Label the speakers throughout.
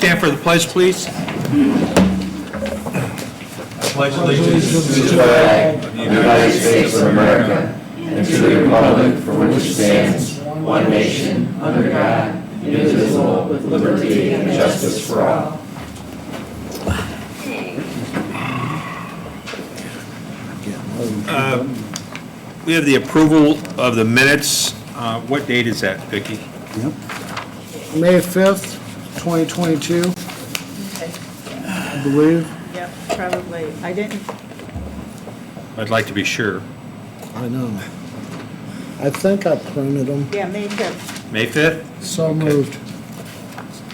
Speaker 1: stand for the pledge, please? Pledge allegiance
Speaker 2: to the flag of the United States of America and to the republic for which it stands, one nation, under God, indivisible, with liberty and justice for all.
Speaker 1: We have the approval of the minutes. What date is that, Vicki?
Speaker 3: May 5th, 2022, I believe.
Speaker 4: Yep, probably. I didn't,
Speaker 1: I'd like to be sure.
Speaker 3: I know. I think I printed them.
Speaker 4: yeah, May 5th.
Speaker 1: May 5th?
Speaker 3: So moved.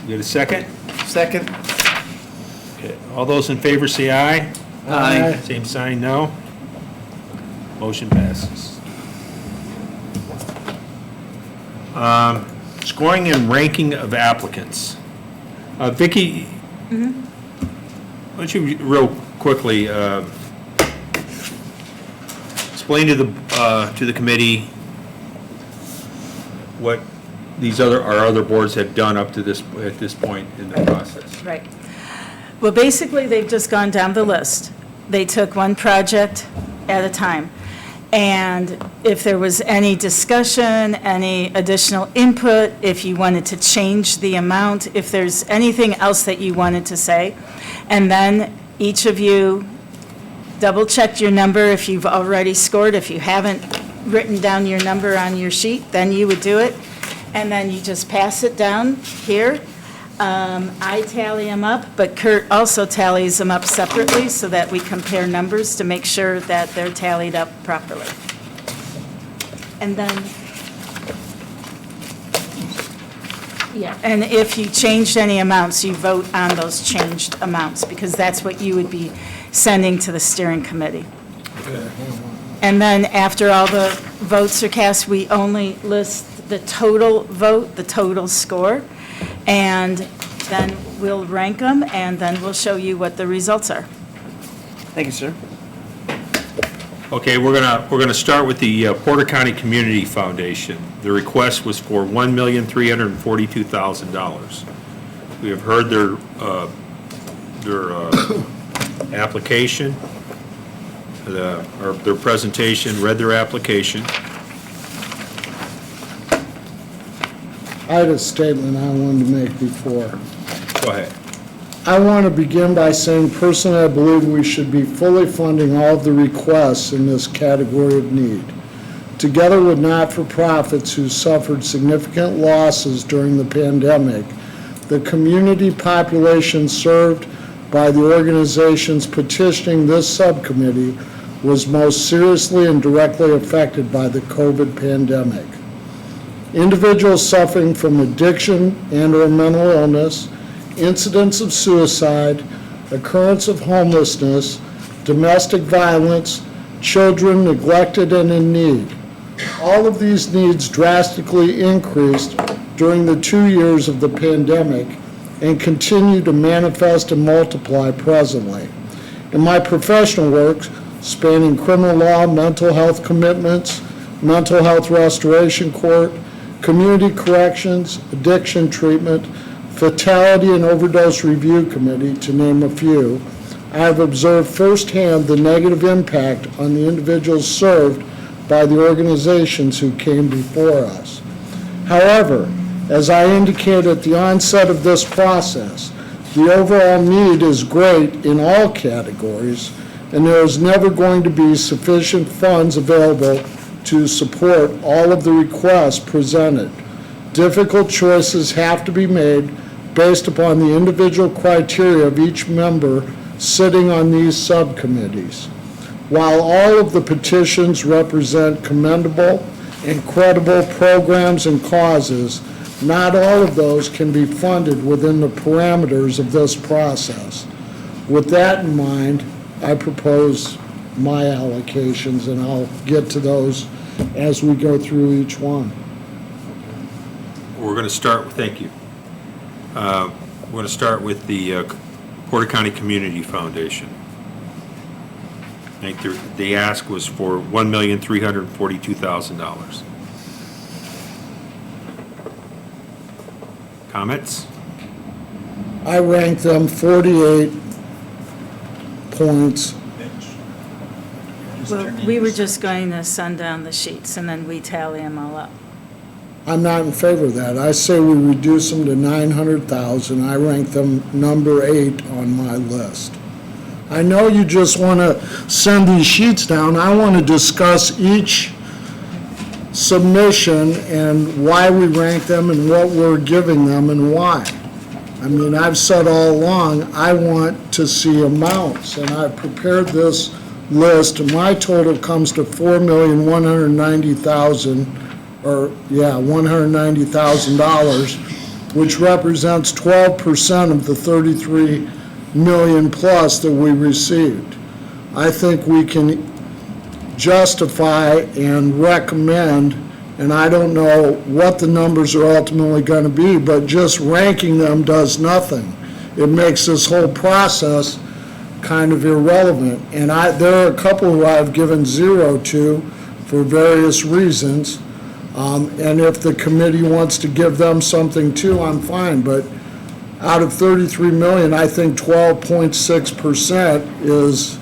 Speaker 1: You get a second?
Speaker 2: Second.
Speaker 1: Okay. All those in favor say aye.
Speaker 3: Aye.
Speaker 1: Same sign, no. Motion passes. Scoring and ranking of applicants. Vicki, why don't you real quickly explain to the committee what our other boards have done up to this at this point in the process.
Speaker 4: Right. Well, basically, they've just gone down the list. They took one project at a time. And if there was any discussion, any additional input, if you wanted to change the amount, if there's anything else that you wanted to say, and then each of you double-checked your number if you've already scored. If you haven't written down your number on your sheet, then you would do it. And then you just pass it down here. I tally them up, but Kurt also tallies them up separately so that we compare numbers to make sure that they're tallied up properly. And then, yeah, and if you changed any amounts, you vote on those changed amounts, because that's what you would be sending to the steering committee. And then after all the votes are cast, we only list the total vote, the total score, and then we'll rank them, and then we'll show you what the results are.
Speaker 2: Thank you, sir.
Speaker 1: Okay, we're gonna start with the Porter County Community Foundation. The request was for $1,342,000. We have heard their application, or their presentation, read their application.
Speaker 3: I had a statement I wanted to make before.
Speaker 1: Go ahead.
Speaker 3: I want to begin by saying personally I believe we should be fully funding all of the requests in this category of need. Together with not-for-profits who suffered significant losses during the pandemic, the community population served by the organizations petitioning this subcommittee was most seriously and directly affected by the COVID pandemic. Individuals suffering from addiction and/or mental illness, incidents of suicide, occurrence of homelessness, domestic violence, children neglected and in need. All of these needs drastically increased during the 2 years of the pandemic and continue to manifest and multiply presently. In my professional work, spanning criminal law, mental health commitments, mental health restoration court, community corrections, addiction treatment, fatality and overdose review committee, to name a few, I have observed firsthand the negative impact on the individuals served by the organizations who came before us. However, as I indicated at the onset of this process, the overall need is great in all categories, and there is never going to be sufficient funds available to support all of the requests presented. Difficult choices have to be made based upon the individual criteria of each member sitting on these subcommittees. While all of the petitions represent commendable and credible programs and causes, not all of those can be funded within the parameters of this process. With that in mind, I propose my allocations, and I'll get to those as we go through each one.
Speaker 1: We're going to start, thank you. We're going to start with the Porter County Community Foundation. I think the ask was for $1,342,000.
Speaker 3: I rank them 48 points.
Speaker 4: Well, we were just going to send down the sheets, and then we tally them all up.
Speaker 3: I'm not in favor of that. I say we reduce them to 900,000. I rank them number 8 on my list. I know you just want to send these sheets down. I want to discuss each submission and why we rank them and what we're giving them and why. I mean, I've said all along, I want to see amounts, and I've prepared this list. My total comes to $4,190,000, $190,000, which represents 12% of the 33 million plus that we received. I think we can justify and recommend, and I don't know what the numbers are ultimately going to be, but just ranking them does nothing. It makes this whole process kind of irrelevant. And there are a couple who I've given 0 to for various reasons. And if the committee wants to give them something too, I'm fine. But out of 33 million, I think 12.6% is,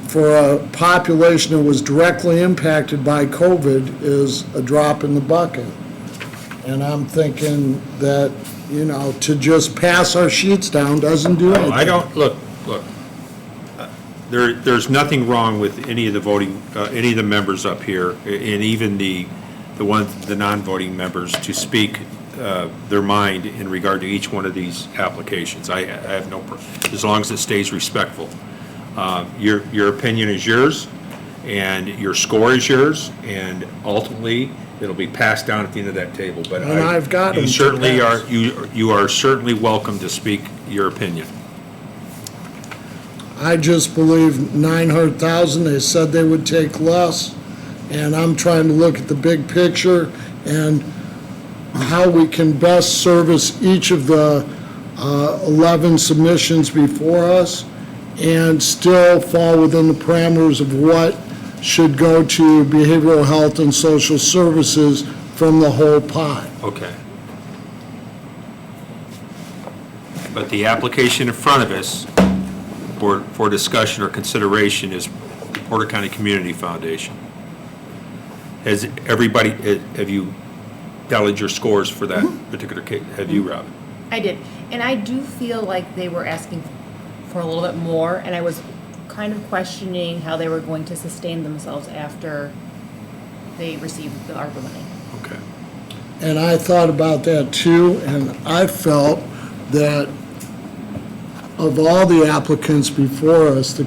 Speaker 3: for a population that was directly impacted by COVID, is a drop in the bucket. And I'm thinking that, to just pass our sheets down doesn't do anything.
Speaker 1: I don't, look, there's nothing wrong with any of the voting, any of the members up here, and even the non-voting members, to speak their mind in regard to each one of these applications. I have no, as long as it stays respectful. Your opinion is yours, and your score is yours, and ultimately, it'll be passed down at the end of that table. But
Speaker 3: And I've got
Speaker 1: you
Speaker 3: them to
Speaker 1: certainly
Speaker 3: pass.
Speaker 1: you are certainly welcome to speak your opinion.
Speaker 3: I just believe 900,000, they said they would take less, and I'm trying to look at the big picture and how we can best service each of the 11 submissions before us and still fall within the parameters of what should go to behavioral health and social services from the whole pot.
Speaker 1: Okay. But the application in front of us for discussion or consideration is the Porter County Community Foundation. Has everybody, have you tallied your scores for that particular case? Have you, Robin?
Speaker 5: I did. And I do feel like they were asking for a little bit more, and I was kind of questioning how they were going to sustain themselves after they received the ARPA money.
Speaker 1: Okay.
Speaker 3: And I thought about that too, and I felt that of all the applicants before us, the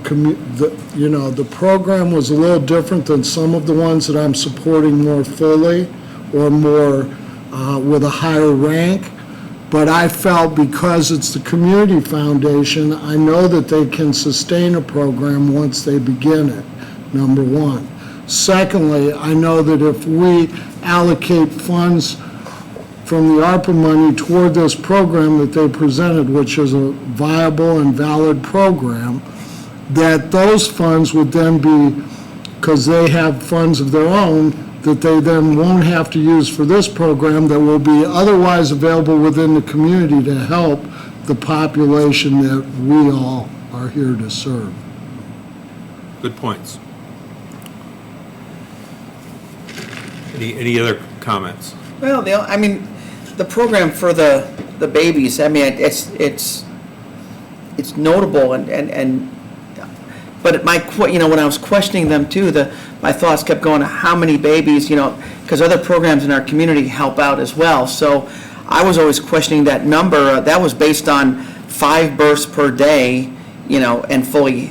Speaker 3: program was a little different than some of the ones that I'm supporting more fully or more with a higher rank. But I felt because it's the community foundation, I know that they can sustain a program once they begin it, number one. Secondly, I know that if we allocate funds from the ARPA money toward this program that they presented, which is a viable and valid program, that those funds would then be, because they have funds of their own, that they then won't have to use for this program that will be otherwise available within the community to help the population that we all are here to serve.
Speaker 1: Good points. Any other comments?
Speaker 2: Well, the program for the babies, it's notable but when I was questioning them too, my thoughts kept going to how many babies, because other programs in our community help out as well. So I was always questioning that number. That was based on 5 births per day, and fully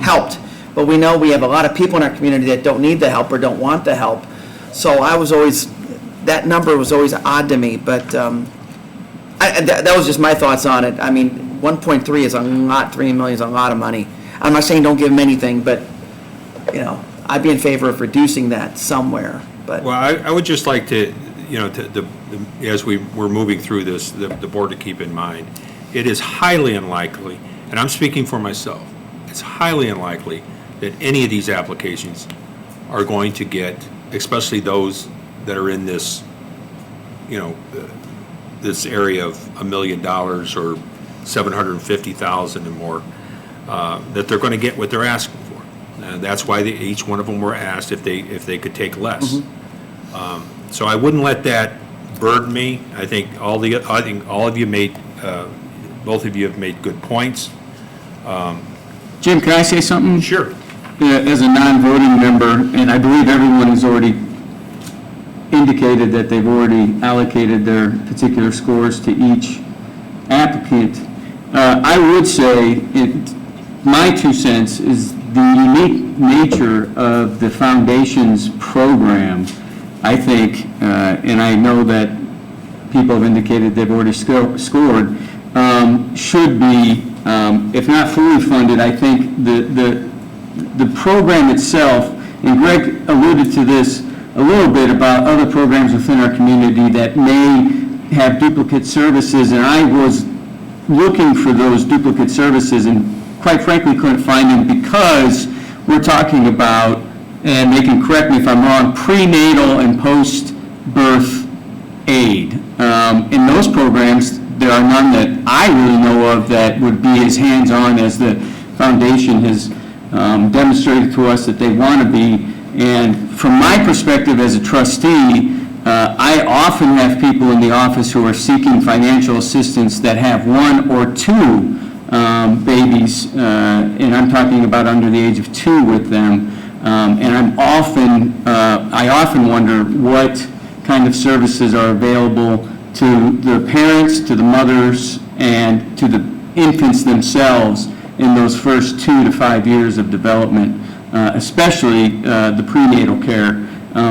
Speaker 2: helped. But we know we have a lot of people in our community that don't need the help or don't want the help. So that number was always odd to me, but that was just my thoughts on it. 1.3 is a lot, 3 million is a lot of money. I'm not saying don't give them anything, but, I'd be in favor of reducing that somewhere, but.
Speaker 1: Well, I would just like to, as we're moving through this, the board to keep in mind, it is highly unlikely, and I'm speaking for myself, it's highly unlikely that any of these applications are going to get, especially those that are in this, this area of $1 million or $750,000 and more, that they're going to get what they're asking for. And that's why each one of them were asked if they could take less. So I wouldn't let that burden me. I think all of you made, both of you have made good points.
Speaker 6: Jim, can I say something?
Speaker 1: Sure.
Speaker 6: As a non-voting member, and I believe everyone has already indicated that they've already allocated their particular scores to each applicant, I would say, my 2 cents is the unique nature of the foundation's program, I think, and I know that people have indicated they've already scored, should be, if not fully funded, I think the program itself, and Greg alluded to this a little bit about other programs within our community that may have duplicate services, and I was looking for those duplicate services and quite frankly couldn't find them because we're talking about, and they can correct me if I'm wrong, prenatal and post-birth aid. In those programs, there are none that I really know of that would be as hands-on as the foundation has demonstrated to us that they want to be. And from my perspective as a trustee, I often have people in the office who are seeking financial assistance that have 1 or 2 babies, and I'm talking about under the age of 2 with them. And I often wonder what kind of services are available to the parents, to the mothers, and to the infants themselves in those first 2 to 5 years of development, especially the prenatal care.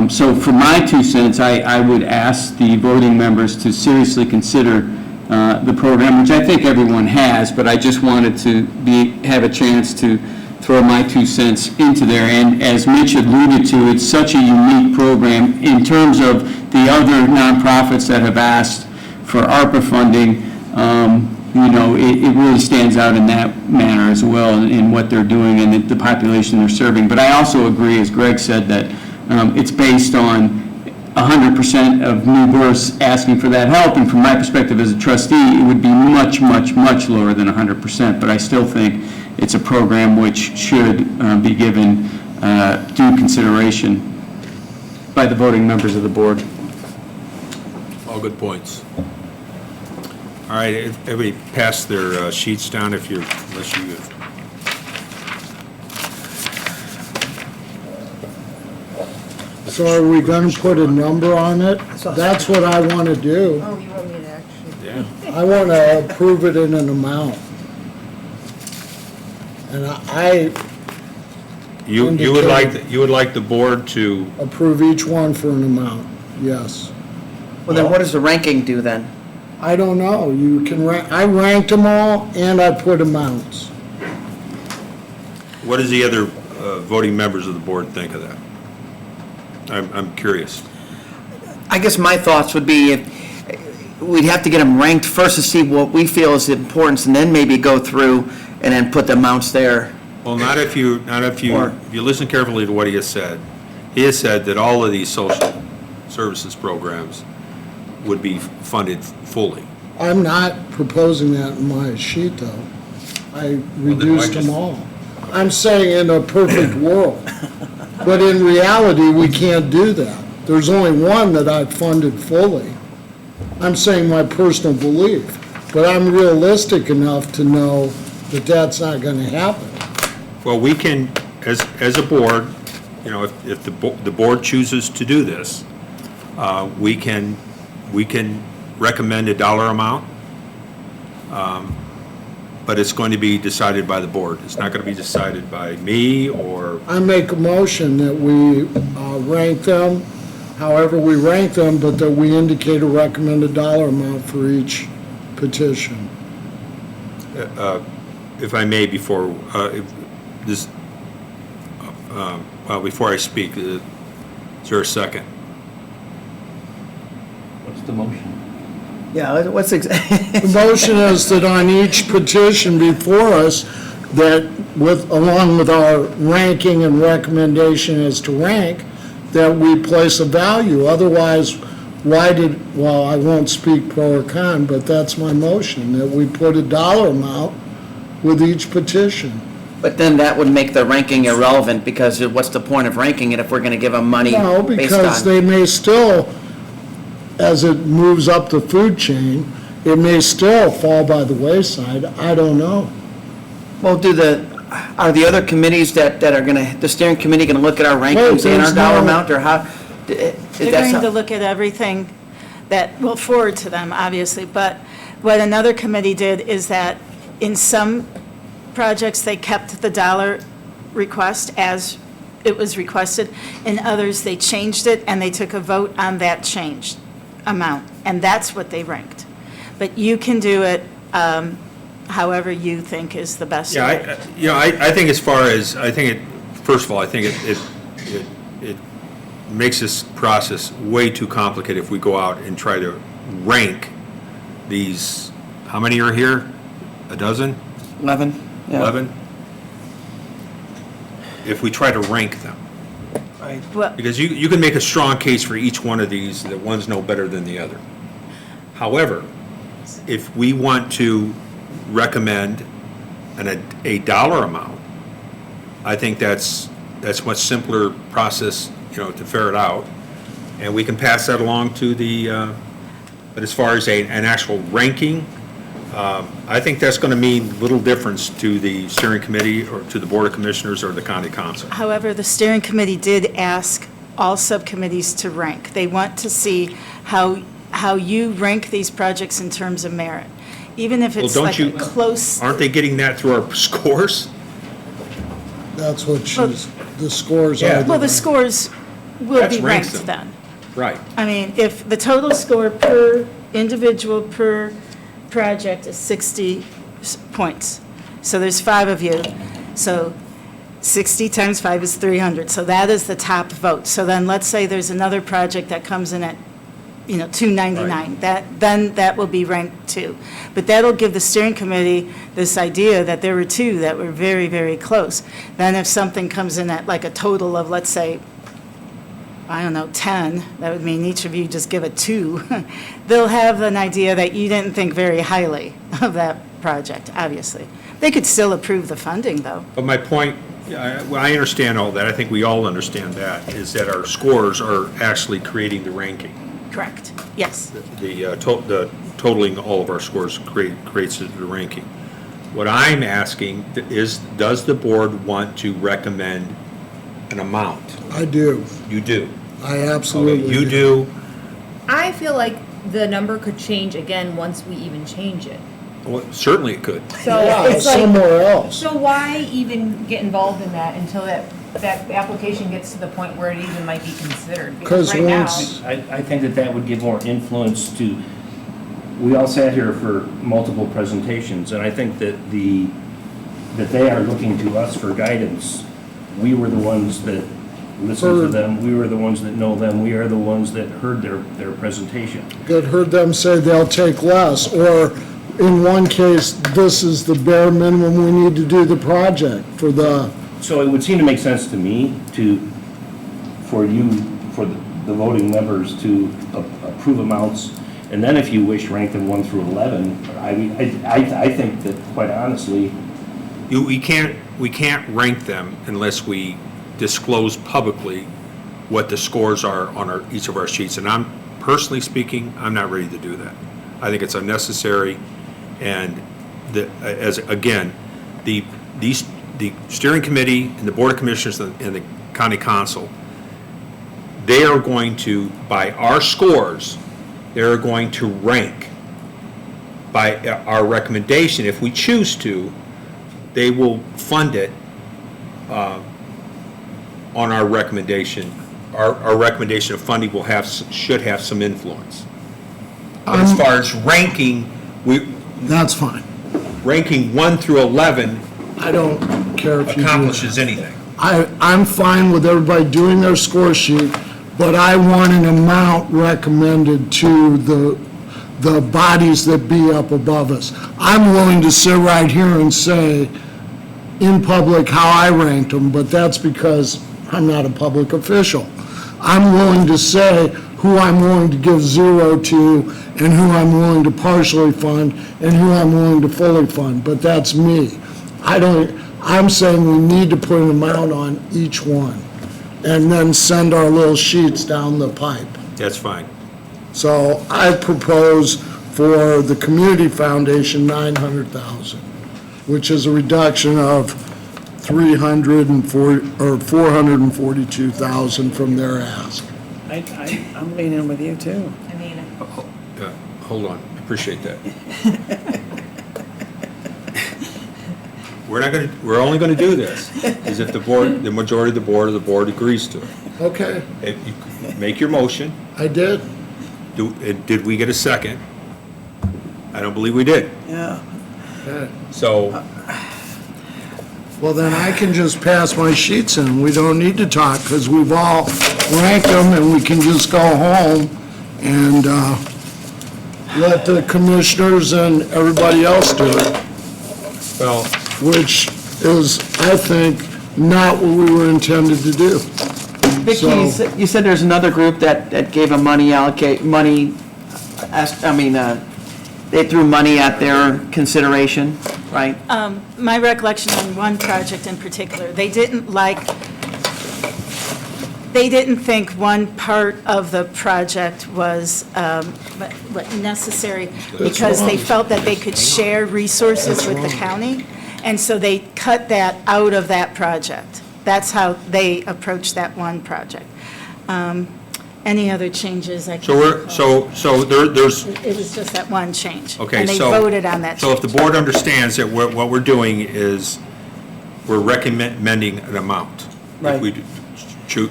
Speaker 6: So for my 2 cents, I would ask the voting members to seriously consider the program, which I think everyone has, but I just wanted to have a chance to throw my 2 cents into there. And as Mitch alluded to, it's such a unique program in terms of the other nonprofits that have asked for ARPA funding. It really stands out in that manner as well in what they're doing and the population they're serving. But I also agree, as Greg said, that it's based on 100% of new births asking for that help, and from my perspective as a trustee, it would be much, much, much lower than 100%, but I still think it's a program which should be given due consideration by the voting members of the board.
Speaker 1: All good points. All right, everybody pass their sheets down unless you
Speaker 3: So are we going to put a number on it? That's what I want to do.
Speaker 5: Oh, you want me to actually?
Speaker 1: Yeah.
Speaker 3: I want to approve it in an amount. And I
Speaker 1: You would like the board to,
Speaker 3: approve each one for an amount, yes.
Speaker 2: Well, then what does the ranking do then?
Speaker 3: I don't know, you can I ranked them all and I put amounts.
Speaker 1: what does the other voting members of the board think of that? I'm curious.
Speaker 2: I guess my thoughts would be we'd have to get them ranked first to see what we feel is the importance, and then maybe go through and then put the amounts there.
Speaker 1: Well, not if you listen carefully to what he has said. He has said that all of these social services programs would be funded fully.
Speaker 3: I'm not proposing that in my sheet, though. I reduced them all. I'm saying in a perfect world. But in reality, we can't do that. There's only one that I've funded fully. I'm saying my personal belief, but I'm realistic enough to know that that's not going to happen.
Speaker 1: Well, we can, as a board, if the board chooses to do this, we can recommend a dollar amount, but it's going to be decided by the board. It's not going to be decided by me or...
Speaker 3: I make a motion that we rank them, however we rank them, but that we indicate a recommended dollar amount for each petition.
Speaker 1: If I may, before I speak, is there a second?
Speaker 6: What's the motion?
Speaker 2: Yeah,
Speaker 3: The motion is that on each petition before us, that along with our ranking and recommendation as to rank, that we place a value. Otherwise, well, I won't speak pro or con, but that's my motion, that we put a dollar amount with each petition.
Speaker 2: But then that would make the ranking irrelevant, because what's the point of ranking it if we're going to give them money
Speaker 3: No,
Speaker 2: based
Speaker 3: because
Speaker 2: on?
Speaker 3: they may still, as it moves up the food chain, it may still fall by the wayside, I don't know.
Speaker 2: Well, are the other committees that are going to, the steering committee going to look at our rankings and our
Speaker 3: there's
Speaker 2: dollar
Speaker 3: no-
Speaker 2: amount, or how?
Speaker 4: They're going to look at everything that will forward to them, obviously, but what another committee did is that in some projects, they kept the dollar request as it was requested. In others, they changed it, and they took a vote on that changed amount, and that's what they ranked. But you can do it however you think is the best
Speaker 1: Yeah,
Speaker 4: way.
Speaker 1: I think as far as, first of all, I think it makes this process way too complicated if we go out and try to rank these, how many are here? A dozen?
Speaker 2: 11? Yeah.
Speaker 1: 11? If we try to rank them.
Speaker 4: Well,
Speaker 1: Because you can make a strong case for each one of these, that one's no better than the other. However, if we want to recommend a dollar amount, I think that's much simpler process, to ferret out, and we can pass that along to the, but as far as an actual ranking, I think that's going to mean little difference to the steering committee or to the Board of Commissioners or the county council.
Speaker 4: however, the steering committee did ask all subcommittees to rank. They want to see how you rank these projects in terms of merit, even if it's
Speaker 1: Well,
Speaker 4: like
Speaker 1: don't
Speaker 4: a
Speaker 1: you-
Speaker 4: close.
Speaker 1: Aren't they getting that through our scores?
Speaker 3: That's what the scores
Speaker 1: Yeah.
Speaker 3: are.
Speaker 4: Well, the scores will
Speaker 1: That's
Speaker 4: be
Speaker 1: ranks
Speaker 4: ranked
Speaker 1: them.
Speaker 4: then.
Speaker 1: Right.
Speaker 4: I mean, if the total score per individual per project is 60 points, so there's 5 of you, so 60 times 5 is 300, so that is the top vote. So then let's say there's another project that comes in at, 299, then that will be ranked 2. But that'll give the steering committee this idea that there were 2 that were very, very close. Then if something comes in at like a total of, let's say, 10, that would mean each of you just give it 2. They'll have an idea that you didn't think very highly of that project, obviously. They could still approve the funding, though.
Speaker 1: But my point, I understand all that, I think we all understand that, is that our scores are actually creating the ranking.
Speaker 4: Correct. Yes.
Speaker 1: The totaling all of our scores creates the ranking. What I'm asking is, does the board want to recommend an amount?
Speaker 3: I do.
Speaker 1: You do.
Speaker 3: I
Speaker 1: Okay,
Speaker 3: absolutely
Speaker 1: you do.
Speaker 5: I feel like the number could change again once we even change it.
Speaker 1: Well, certainly it could.
Speaker 5: So
Speaker 3: Yeah,
Speaker 5: it's like,
Speaker 3: somewhere else.
Speaker 5: so why even get involved in that until that application gets to the point where it even might be considered? Because
Speaker 3: 'Cause
Speaker 5: right now,
Speaker 3: once-
Speaker 7: I think that would give more influence to, we all sat here for multiple presentations, and I think that that they are looking to us for guidance. We were the ones that listened to them, we were the ones that know them, we are the ones that heard their presentation.
Speaker 3: Good, heard them say they'll take less, or in one case, this is the bare minimum we need to do the project for the,
Speaker 7: So it would seem to make sense to me for the voting members to approve amounts, and then if you wish, rank them 1 through 11. I mean, I think that, quite honestly,
Speaker 1: We can't rank them unless we disclose publicly what the scores are on each of our sheets. And I'm, personally speaking, I'm not ready to do that. I think it's unnecessary, and the steering committee and the Board of Commissioners and the county council, they are going to, by our scores, they're going to rank by our recommendation. If we choose to, they will fund it on our recommendation. Our recommendation of funding should have some influence. But as far as ranking,
Speaker 3: that's fine.
Speaker 1: ranking 1 through 11
Speaker 3: I don't care if you do that.
Speaker 1: accomplishes anything.
Speaker 3: I'm fine with everybody doing their score sheet, but I want an amount recommended to the bodies that be up above us. I'm willing to sit right here and say in public how I ranked them, but that's because I'm not a public official. I'm willing to say who I'm willing to give zero to, and who I'm willing to partially fund, and who I'm willing to fully fund, but that's me. I'm saying we need to put an amount on each one, and then send our little sheets down the pipe.
Speaker 1: That's fine.
Speaker 3: So I propose for the Community Foundation, 900,000, which is a reduction of 442,000 from their ask.
Speaker 2: I'm leaning with you, too.
Speaker 5: I mean,
Speaker 1: Hold on, appreciate that. We're only going to do this is if the majority of the board agrees to it.
Speaker 3: Okay,
Speaker 1: If you make your motion.
Speaker 3: I did.
Speaker 1: Did we get a second? I don't believe we did.
Speaker 2: Yeah.
Speaker 3: Okay.
Speaker 1: So,
Speaker 3: Well, then I can just pass my sheets in. We don't need to talk, because we've all ranked them, and we can just go home and let the commissioners and everybody else do it,
Speaker 1: well,
Speaker 3: which is, I think, not what we were intended to do.
Speaker 2: Vicki, you said there's another group that gave a they threw money at their consideration, right?
Speaker 4: My recollection on one project in particular, they didn't think one part of the project was necessary because they felt that they could share resources with the county, and so they cut that out of that project. That's how they approached that one project. Any other changes? There's. It was just that one change.
Speaker 1: okay,
Speaker 4: And they
Speaker 1: so.
Speaker 4: voted on that
Speaker 1: So if the
Speaker 4: change.
Speaker 1: board understands that what we're doing is we're recommending an amount.
Speaker 2: Right.
Speaker 1: If we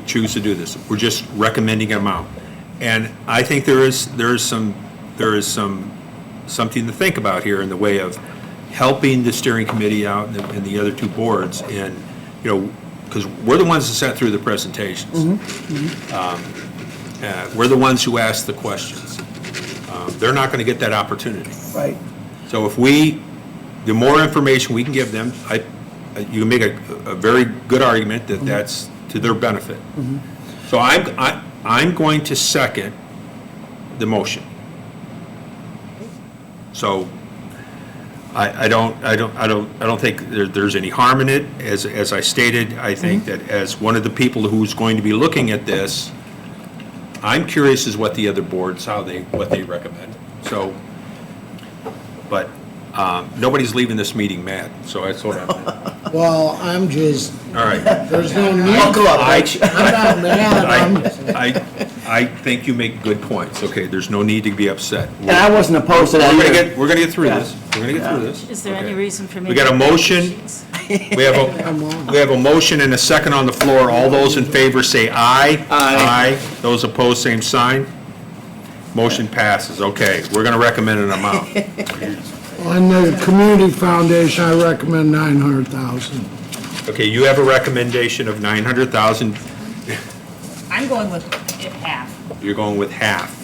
Speaker 1: choose to do this, we're just recommending an amount. And I think there is something to think about here in the way of helping the steering committee out and the other two boards, and, because we're the ones that sat through the presentations. We're the ones who ask the questions. They're not going to get that opportunity.
Speaker 2: Right.
Speaker 1: So if the more information we can give them, you can make a very good argument that that's to their benefit. So I'm going to second the motion. So I don't think there's any harm in it. As I stated, I think that as one of the people who's going to be looking at this, I'm curious as what the other boards, what they recommend. So, but nobody's leaving this meeting mad, so that's what I'm,
Speaker 3: Well, I'm just,
Speaker 1: all right.
Speaker 3: there's no need.
Speaker 2: Buckle up, Rich.
Speaker 3: I'm not mad,
Speaker 1: I think you make good points, okay, there's no need to be upset.
Speaker 2: And I wasn't opposed to that either.
Speaker 1: We're gonna get through this, we're gonna get through this.
Speaker 4: Is there any
Speaker 1: okay?
Speaker 4: reason for me?
Speaker 1: We got a
Speaker 4: to-
Speaker 1: motion, we have a motion and a second on the floor, all those in favor say aye.
Speaker 2: Aye.
Speaker 1: Those opposed, same sign. Motion passes, okay, we're gonna recommend an amount.
Speaker 3: On the Community Foundation, I recommend 900,000.
Speaker 1: Okay, you have a recommendation of 900,000,
Speaker 5: I'm going with it half.
Speaker 1: you're going with half.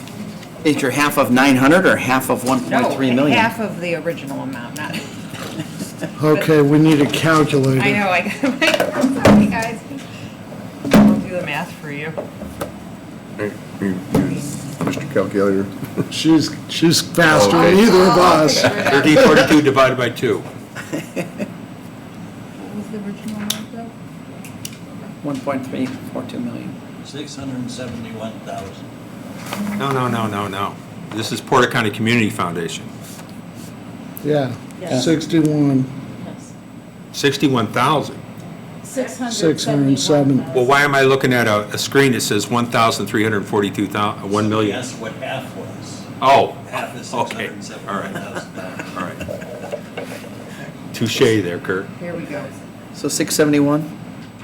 Speaker 2: Is your half of 900 or half of
Speaker 5: No,
Speaker 2: 1.3 million?
Speaker 5: half of the original amount, not,
Speaker 3: Okay, we need a calculator.
Speaker 5: I know, I'm sorry, guys. I'll do the math for you.
Speaker 8: Mr. Calculator.
Speaker 3: She's faster than either of us.
Speaker 1: 1342 divided by 2.
Speaker 5: What was the original amount though?
Speaker 2: 1.342 million.
Speaker 9: 671,000.
Speaker 1: No. This is Porter County Community Foundation.
Speaker 3: Yeah,
Speaker 4: Yeah.
Speaker 3: 61.
Speaker 4: Yes.
Speaker 1: 61,000.
Speaker 3: 607.
Speaker 1: Well, why am I looking at a screen that says 1,342,000, 1 million?
Speaker 9: That's what half was.
Speaker 1: Oh,
Speaker 9: Half is
Speaker 1: okay, all right,
Speaker 9: 671,000.
Speaker 1: all right. Touche there, Kurt.
Speaker 5: Here we go.
Speaker 2: So 671?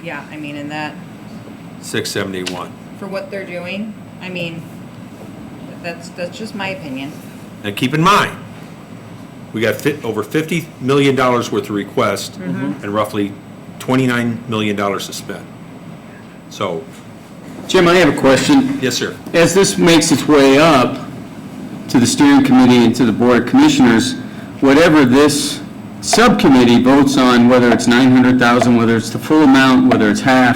Speaker 5: Yeah, I mean, and that,
Speaker 1: 671.
Speaker 5: for what they're doing, I mean, that's just my opinion.
Speaker 1: Now, keep in mind, we got over $50 million worth of requests and roughly $29 million to spend. So,
Speaker 6: Jim, I have a question.
Speaker 1: yes, sir.
Speaker 6: As this makes its way up to the steering committee and to the board of commissioners, whatever this subcommittee votes on, whether it's 900,000, whether it's the full amount, whether it's half,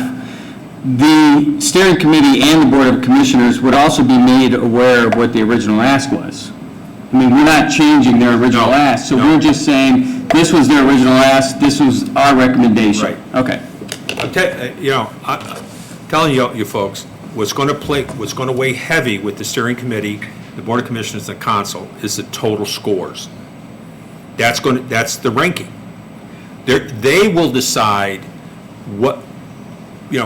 Speaker 6: the steering committee and the Board of Commissioners would also be made aware of what the original ask was. I mean, we're not changing their original
Speaker 1: No,
Speaker 6: ask, so
Speaker 1: no.
Speaker 6: we're just saying, this was their original ask, this was our recommendation.
Speaker 1: Right.
Speaker 6: Okay.
Speaker 1: I'm telling you folks, what's going to weigh heavy with the steering committee, the Board of Commissioners, and the council is the total scores. That's the ranking. They will decide what,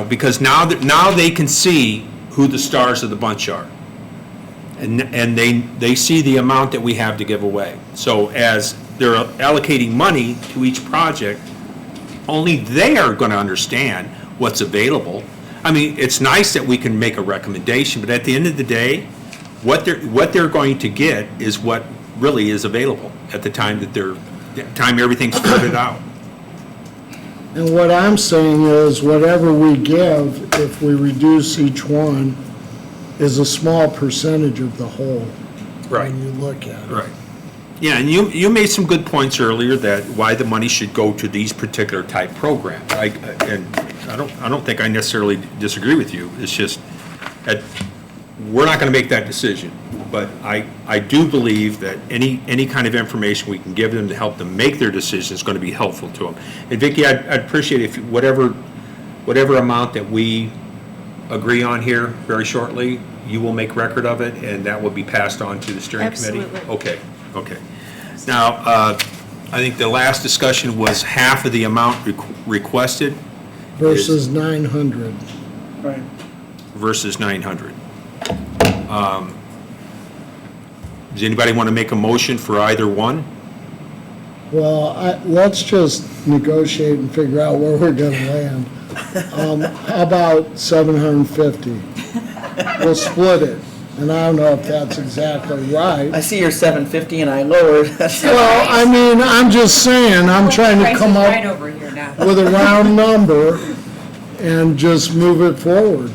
Speaker 1: because now they can see who the stars of the bunch are. And they see the amount that we have to give away. So as they're allocating money to each project, only they are going to understand what's available. I mean, it's nice that we can make a recommendation, but at the end of the day, what they're going to get is what really is available at the time everything's sorted out.
Speaker 3: And what I'm saying is, whatever we give, if we reduce each one, is a small percentage of the whole.
Speaker 1: Right.
Speaker 3: When you look at it.
Speaker 1: Right. Yeah, and you made some good points earlier that why the money should go to these particular type programs. I don't think I necessarily disagree with you. It's just that we're not going to make that decision. But I do believe that any kind of information we can give them to help them make their decision is going to be helpful to them. And Vicki, I'd appreciate if whatever amount that we agree on here very shortly, you will make record of it, and that will be passed on to the steering committee?
Speaker 4: Absolutely.
Speaker 1: Okay. Now, I think the last discussion was half of the amount requested
Speaker 3: Versus 900.
Speaker 2: Right.
Speaker 1: versus 900. Does anybody want to make a motion for either one?
Speaker 3: Well, let's just negotiate and figure out where we're gonna land. How about 750? We'll split it, and I don't know if that's exactly right.
Speaker 2: I see your 750 and I lowered.
Speaker 3: Well, I mean, I'm just saying, I'm trying to come
Speaker 5: Right
Speaker 3: up
Speaker 5: over here now.
Speaker 3: with a round number and just move it forward.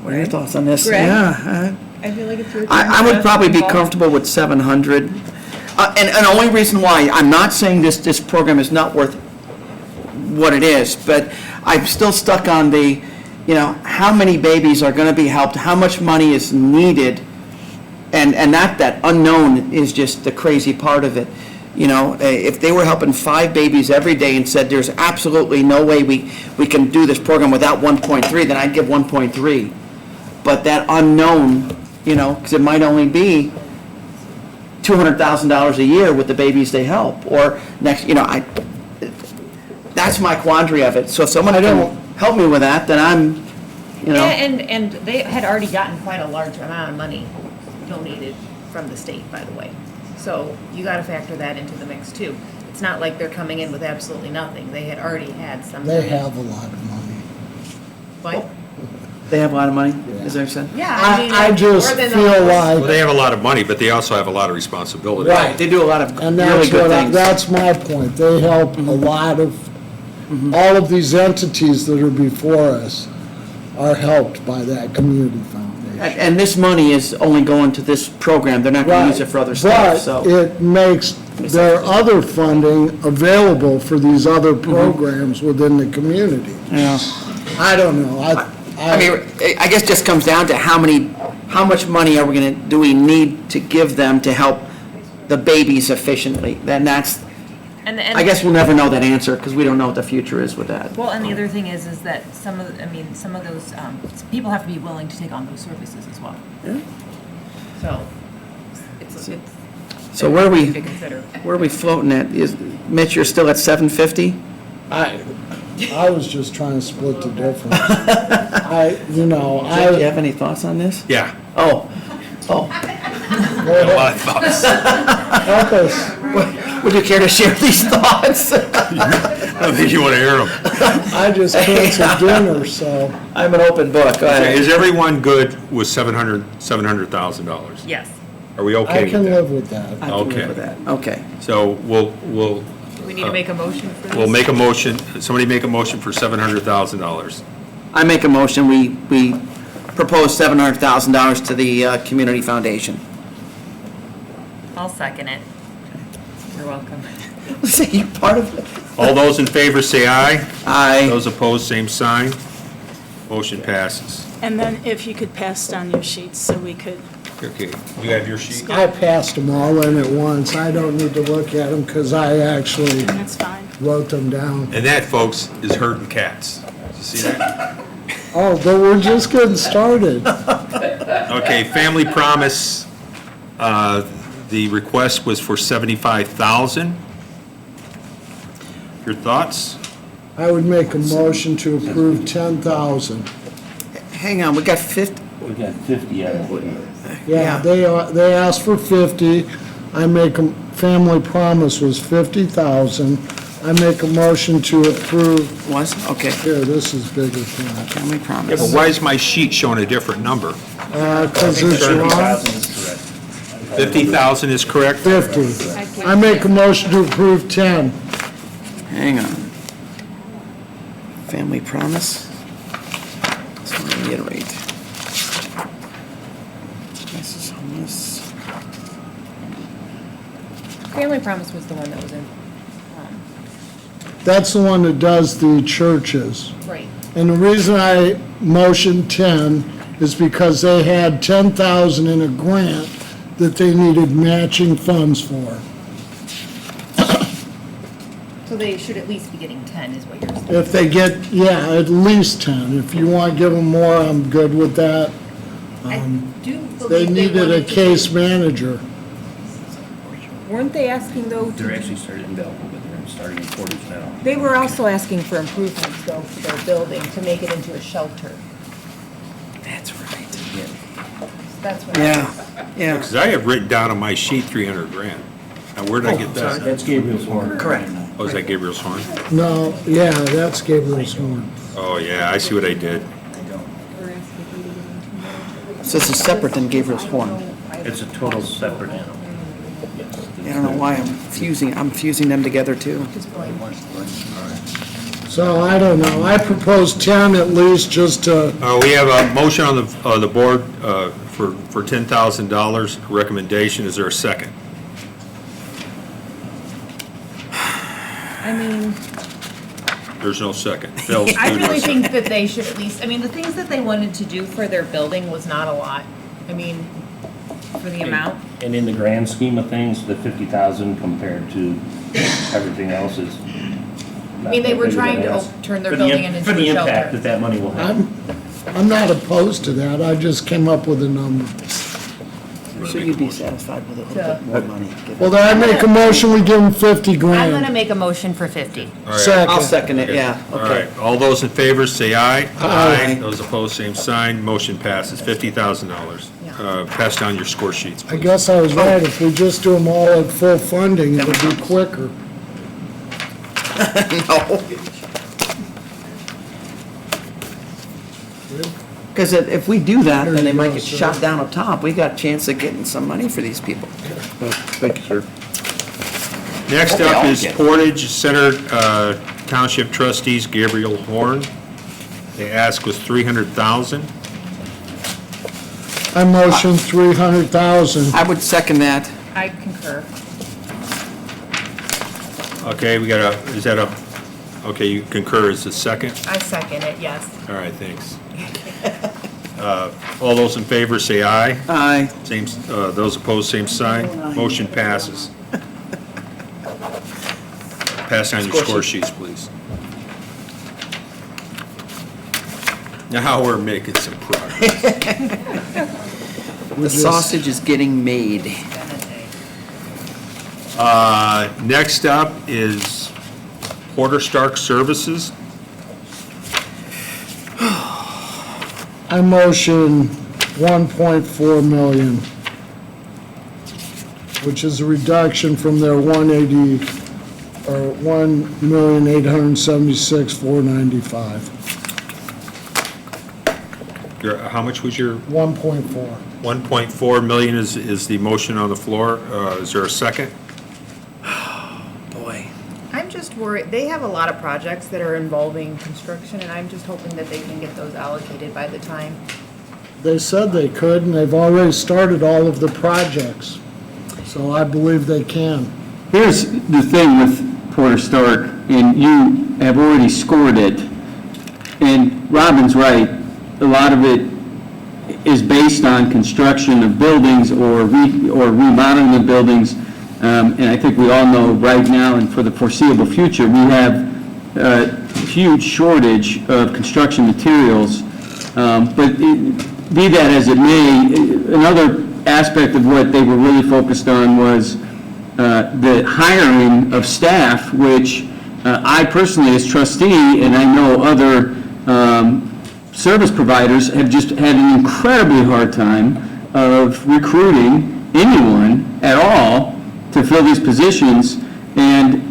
Speaker 2: What are your thoughts on this?
Speaker 5: Greg?
Speaker 2: Yeah,
Speaker 5: I feel like it's your turn.
Speaker 2: I would probably be
Speaker 5: Involved.
Speaker 2: comfortable with 700. And the only reason why, I'm not saying this program is not worth what it is, but I'm still stuck on the, how many babies are going to be helped, how much money is needed, and that unknown is just the crazy part of it. If they were helping 5 babies every day and said there's absolutely no way we can do this program without 1.3, then I'd give 1.3. But that unknown, because it might only be $200,000 a year with the babies they help, or next, that's my quandary of it. So if someone can help me with that, then I'm,
Speaker 5: And they had already gotten quite a large amount of money donated from the state, by the way. So you gotta factor that into the mix too. It's not like they're coming in with absolutely nothing. They had already had some.
Speaker 3: They have a lot of money.
Speaker 5: But,
Speaker 2: they have a lot of money, is there said?
Speaker 5: yeah, I mean.
Speaker 3: I just
Speaker 5: more than
Speaker 3: feel
Speaker 5: others.
Speaker 1: Well,
Speaker 3: like,
Speaker 1: they have a lot of money, but they also have a lot of responsibility.
Speaker 3: Right.
Speaker 2: They do a lot of
Speaker 3: and
Speaker 2: really
Speaker 3: that's
Speaker 2: good things.
Speaker 3: that's my point. They help a lot of, all of these entities that are before us are helped by that community foundation.
Speaker 2: And this money is only going to this program, they're not going to use it for other stuff, so.
Speaker 3: But it makes their other funding available for these other programs within the community.
Speaker 2: Yeah.
Speaker 3: I don't know,
Speaker 2: I mean, I guess just comes down to how much money do we need to give them to help the babies efficiently? Then that's,
Speaker 5: And
Speaker 2: I guess we'll never know that answer, because we don't know what the future is with that.
Speaker 5: Well, and the other thing is that some of those, people have to be willing to take on those services as well.
Speaker 2: Yeah.
Speaker 5: So, it's
Speaker 2: So where are we,
Speaker 5: to consider.
Speaker 2: where are we floating at? Mitch, you're still at 750?
Speaker 3: I was just trying to split the difference.
Speaker 2: Do you have any thoughts on this?
Speaker 1: Yeah,
Speaker 2: Oh,
Speaker 1: a lot of thoughts.
Speaker 3: Help us.
Speaker 2: would you care to share these thoughts?
Speaker 1: I don't think you want to hear them.
Speaker 3: I just canceled dinner, so.
Speaker 2: I'm an open book, go ahead.
Speaker 1: Is everyone good with $700,000?
Speaker 5: Yes.
Speaker 1: Are we okay
Speaker 3: I
Speaker 1: with
Speaker 3: can
Speaker 1: that?
Speaker 3: live with that.
Speaker 2: I can live
Speaker 1: Okay.
Speaker 2: with that. Okay.
Speaker 1: So we'll
Speaker 5: Do we need to make a motion for this?
Speaker 1: we'll make a motion, somebody make a motion for $700,000.
Speaker 2: I make a motion, we propose $700,000 to the community foundation.
Speaker 5: I'll second it. You're welcome.
Speaker 2: Say you're part of it.
Speaker 1: All those in favor say aye.
Speaker 2: Aye.
Speaker 1: Those opposed, same sign. Motion passes.
Speaker 4: And then if you could pass down your sheets so we could,
Speaker 1: Okay, you have your sheet?
Speaker 3: I passed them all in at once. I don't need to look at them because I actually
Speaker 4: and that's fine.
Speaker 3: wrote them down.
Speaker 1: And that, folks, is herding cats. Did you see that?
Speaker 3: Oh, but we're just getting started.
Speaker 1: Okay, Family Promise, the request was for $75,000. Your thoughts?
Speaker 3: I would make a motion to approve 10,000.
Speaker 2: Hang on, we got 50,
Speaker 7: We got 50 out of it.
Speaker 3: Yeah, they asked for 50. I make a, Family Promise was 50,000. I make a motion to approve,
Speaker 2: was, okay.
Speaker 3: here, this is bigger thing.
Speaker 2: Family
Speaker 1: Yeah,
Speaker 2: Promise.
Speaker 1: but why is my sheet showing a different number?
Speaker 3: Because it's wrong.
Speaker 7: 30,000 is correct.
Speaker 1: 50,000 is correct?
Speaker 3: 50. I make a motion to approve 10.
Speaker 2: Hang on. Family Promise. Let's reiterate. This is homeless.
Speaker 5: Family Promise was the one that was in,
Speaker 3: That's the one that does the churches.
Speaker 5: right.
Speaker 3: And the reason I motioned 10 is because they had 10,000 in a grant that they needed matching funds for.
Speaker 5: So they should at least be getting 10 is what you're saying.
Speaker 3: If they get, yeah, at least 10. If you want to give them more, I'm good with that.
Speaker 5: I do believe
Speaker 3: They needed a
Speaker 5: wanted to
Speaker 3: case
Speaker 5: do-
Speaker 3: manager.
Speaker 5: Weren't they asking though,
Speaker 7: They're actually started in Belleville, but they're starting in Portage now.
Speaker 5: they were also asking for improvements though for their building to make it into a shelter.
Speaker 2: That's right.
Speaker 5: That's what.
Speaker 2: Yeah, yeah.
Speaker 1: Because I have written down on my sheet 300 grand. Now, where did I get that?
Speaker 7: That's Gabriel's Horn.
Speaker 2: Correct.
Speaker 1: Oh, is that Gabriel's Horn?
Speaker 3: No, yeah, that's Gabriel's Horn.
Speaker 1: Oh, yeah, I see what I did.
Speaker 2: So this is separate than Gabriel's Horn.
Speaker 7: It's a total separate animal.
Speaker 2: I don't know why I'm fusing them together too.
Speaker 3: So I don't know. I propose 10 at least just to,
Speaker 1: We have a motion on the board for $10,000 recommendation. Is there a second?
Speaker 5: I mean,
Speaker 1: There's no second. Phil,
Speaker 5: I
Speaker 1: do
Speaker 5: really
Speaker 1: this.
Speaker 5: think that they should at least, I mean, the things that they wanted to do for their building was not a lot. I mean, for the amount.
Speaker 7: And in the grand scheme of things, the 50,000 compared to everything else is.
Speaker 5: I mean, they were trying to turn their building into a
Speaker 7: For the impact
Speaker 5: shelter.
Speaker 7: that that money will have.
Speaker 3: I'm not opposed to that. I just came up with a number.
Speaker 2: So you'd be satisfied with a little bit more money.
Speaker 3: Well, then I make a motion, we give them 50
Speaker 5: I'm gonna
Speaker 3: grand.
Speaker 5: make a motion for 50.
Speaker 1: All right.
Speaker 3: Second.
Speaker 2: I'll second it, yeah,
Speaker 1: All
Speaker 2: okay.
Speaker 1: right, all those in favor say aye.
Speaker 2: Aye.
Speaker 1: Those opposed, same sign. Motion passes. $50,000. Pass down your score sheets,
Speaker 3: I
Speaker 1: please.
Speaker 3: guess I was right. If we just do them all at full funding, it would be quicker.
Speaker 2: No. Because if we do that, then they might get shot down up top. We got a chance of getting some money for these people.
Speaker 8: Thank you, sir.
Speaker 1: Next
Speaker 2: Okay,
Speaker 1: up
Speaker 2: I'll
Speaker 1: is
Speaker 2: get it.
Speaker 1: Portage Center Township Trustees Gabriel Horn. The ask was $300,000.
Speaker 3: I motion 300,000.
Speaker 2: I would second that.
Speaker 5: I concur.
Speaker 1: Okay, we got is that okay, you concur is the second?
Speaker 5: I second it, yes.
Speaker 1: All right, thanks. All those in favor say aye.
Speaker 2: Aye.
Speaker 1: Same, those opposed, same sign. Motion passes. Pass down your score sheets, please. Now we're making some progress.
Speaker 2: The sausage is getting made.
Speaker 1: Next up is Porter Stark Services.
Speaker 3: I motion 1.4 million, which is a reduction from their 180, or 1,876,495.
Speaker 1: How much was your
Speaker 3: 1.4.
Speaker 1: 1.4 million is the motion on the floor? Is there a second?
Speaker 2: Boy.
Speaker 5: I'm just worried, they have a lot of projects that are involving construction, and I'm just hoping that they can get those allocated by the time.
Speaker 3: They said they could, and they've already started all of the projects, so I believe they can.
Speaker 6: Here's the thing with Porter Stark, and you have already scored it, and Robin's right, a lot of it is based on construction of buildings or remodeling of buildings, and I think we all know right now and for the foreseeable future, we have a huge shortage of construction materials, but be that as it may, another aspect of what they were really focused on was the hiring of staff, which I personally, as trustee, and I know other service providers have just had an incredibly hard time of recruiting anyone at all to fill these positions. And,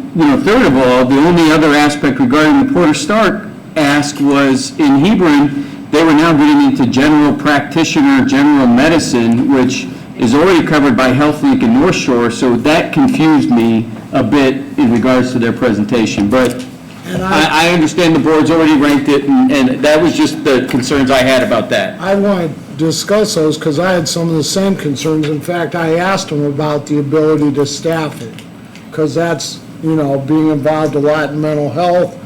Speaker 6: third of all, the only other aspect regarding the Porter Stark ask was in Hebron, they were now getting into general practitioner, general medicine, which is already covered by HealthLink and North Shore, so that confused me a bit in regards to their presentation. But I understand the board's already ranked it, and that was just the concerns I had about that.
Speaker 3: I want to discuss those because I had some of the same concerns. In fact, I asked them about the ability to staff it, because that's, being involved a lot in mental health,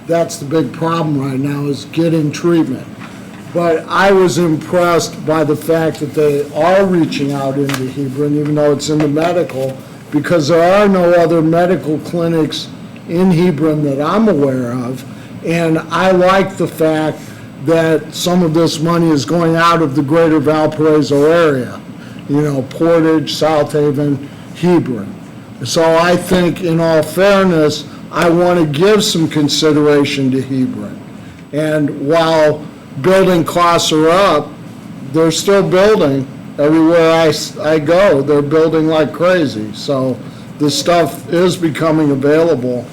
Speaker 3: that's the big problem right now, is getting treatment. But I was impressed by the fact that they are reaching out into Hebron, even though it's in the medical, because there are no other medical clinics in Hebron that I'm aware of. And I like the fact that some of this money is going out of the greater Valparaiso area, Portage, South Haven, Hebron. So I think, in all fairness, I want to give some consideration to Hebron. And while building costs are up, they're still building. Everywhere I go, they're building like crazy. So the stuff is becoming available.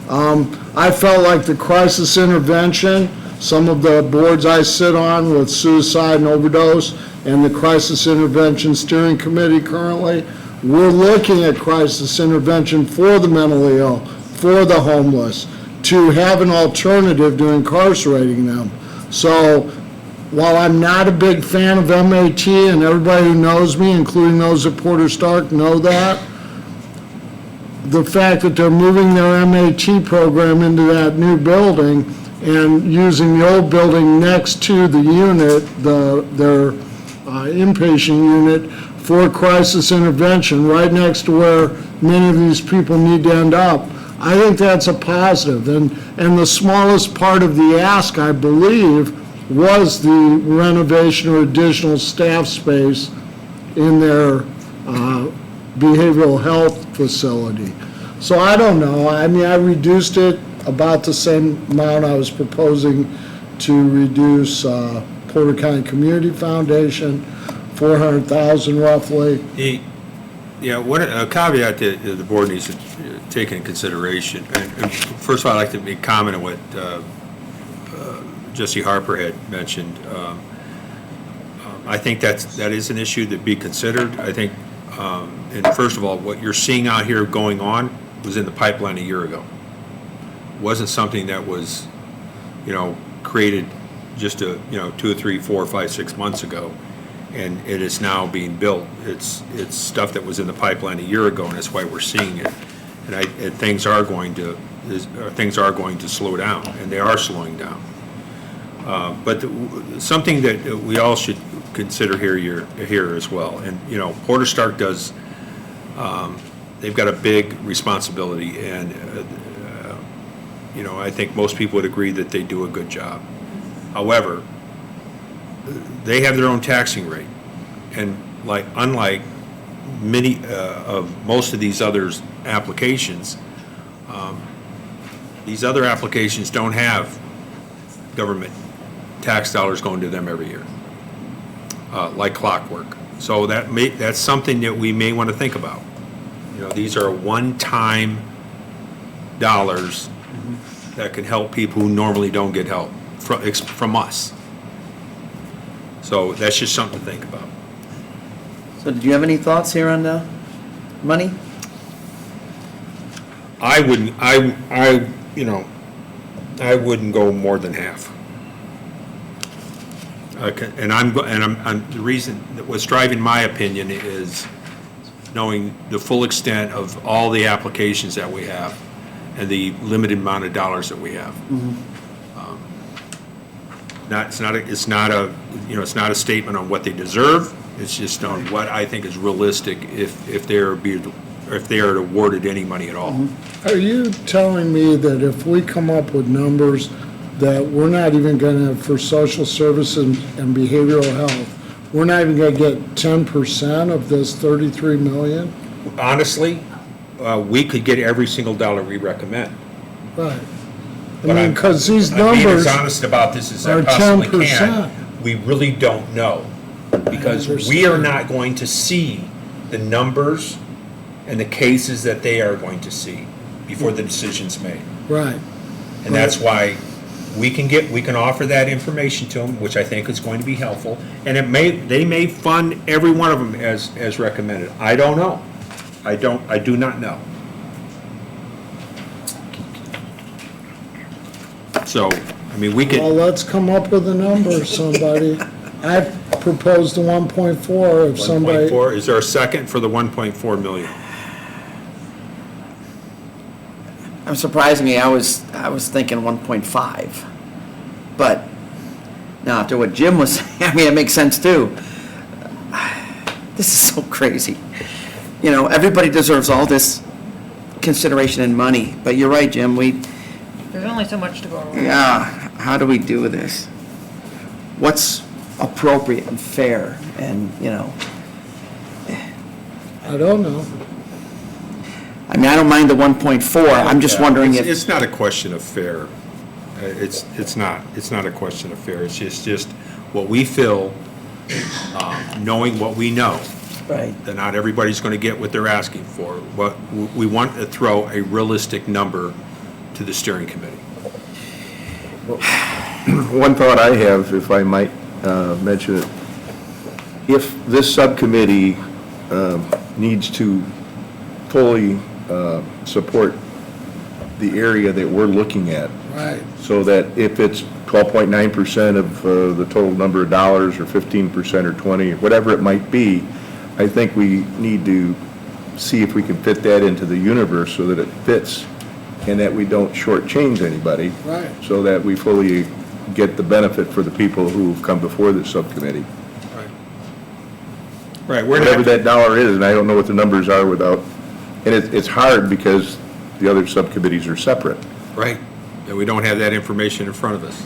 Speaker 3: I felt like the crisis intervention, some of the boards I sit on with suicide and overdose, and the crisis intervention steering committee currently, we're looking at crisis intervention for the mentally ill, for the homeless, to have an alternative to incarcerating them. So while I'm not a big fan of MAT, and everybody who knows me, including those at Porter Stark, know that, the fact that they're moving their MAT program into that new building and using the old building next to the unit, their inpatient unit, for crisis intervention, right next to where many of these people need to end up, I think that's a positive. And the smallest part of the ask, I believe, was the renovation or additional staff space in their behavioral health facility. So I don't know. I mean, I reduced it about the same amount I was proposing to reduce Porter County Community Foundation, $400,000 roughly.
Speaker 1: A caveat that the board needs to take into consideration, and first of all, I'd like to make comment on what Jesse Harper had mentioned. I think that is an issue to be considered. I think, and first of all, what you're seeing out here going on was in the pipeline a year ago. It wasn't something that was, created just 2 or 3, 4, 5, 6 months ago, and it is now being built. It's stuff that was in the pipeline a year ago, and that's why we're seeing it. And things are going to slow down, and they are slowing down. But something that we all should consider here as well. And Porter Stark does. They've got a big responsibility, and I think most people would agree that they do a good job. However, they have their own taxing rate, and unlike many of most of these other applications, these other applications don't have government tax dollars going to them every year, like clockwork. So that's something that we may want to think about. These are one-time dollars that can help people who normally don't get help from us. So that's just something to think about.
Speaker 2: So did you have any thoughts here on the money?
Speaker 1: I wouldn't go more than half. Okay, and I'm the reason that what's driving my opinion is knowing the full extent of all the applications that we have and the limited amount of dollars that we have. It's not a statement on what they deserve, it's just on what I think is realistic if they are awarded any money at all.
Speaker 3: Are you telling me that if we come up with numbers that we're not even gonna, for social services and behavioral health, we're not even gonna get 10% of this 33 million?
Speaker 1: Honestly, we could get every single dollar we recommend.
Speaker 3: Right. I
Speaker 1: But
Speaker 3: mean,
Speaker 1: I'm-
Speaker 3: because these
Speaker 1: I'm being
Speaker 3: numbers
Speaker 1: as honest about this as I
Speaker 3: are
Speaker 1: possibly
Speaker 3: 10%.
Speaker 1: can. We really don't know, because we are not going to see the numbers and the cases that they are going to see before the decision's made.
Speaker 3: Right.
Speaker 1: And that's why we can offer that information to them, which I think is going to be helpful. And they may fund every one of them as recommended. I don't know. I do not know. So, I mean, we
Speaker 3: Well,
Speaker 1: could,
Speaker 3: let's come up with a number, somebody. I proposed the 1.4 if somebody.
Speaker 1: 1.4, is there a second for the 1.4 million?
Speaker 2: I'm surprisingly, I was thinking 1.5. But now after what Jim was saying, I mean, it makes sense too. This is so crazy. You know, everybody deserves all this consideration and money, but you're right, Jim,
Speaker 5: There's only so much to go around.
Speaker 2: how do we do this? What's appropriate and fair and, you know,
Speaker 3: I don't know.
Speaker 2: I mean, I don't mind the 1.4, I'm just wondering if.
Speaker 1: It's not a question of fair. It's not a question of fair. It's just what we feel, knowing what we know,
Speaker 2: Right.
Speaker 1: that not everybody's going to get what they're asking for. What we want to throw a realistic number to the steering committee.
Speaker 8: One thought I have, if I might mention it, if this subcommittee needs to fully support the area that we're looking at,
Speaker 3: Right.
Speaker 8: so that if it's 12.9% of the total number of dollars, or 15% or 20, or whatever it might be, I think we need to see if we can fit that into the universe so that it fits and that we don't shortchange anybody.
Speaker 3: Right.
Speaker 8: So that we fully get the benefit for the people who've come before this subcommittee.
Speaker 1: Right, we're
Speaker 8: Whatever
Speaker 1: not,
Speaker 8: that dollar is, and I don't know what the numbers are without, and it's hard because the other subcommittees are separate.
Speaker 1: right, and we don't have that information in front of us.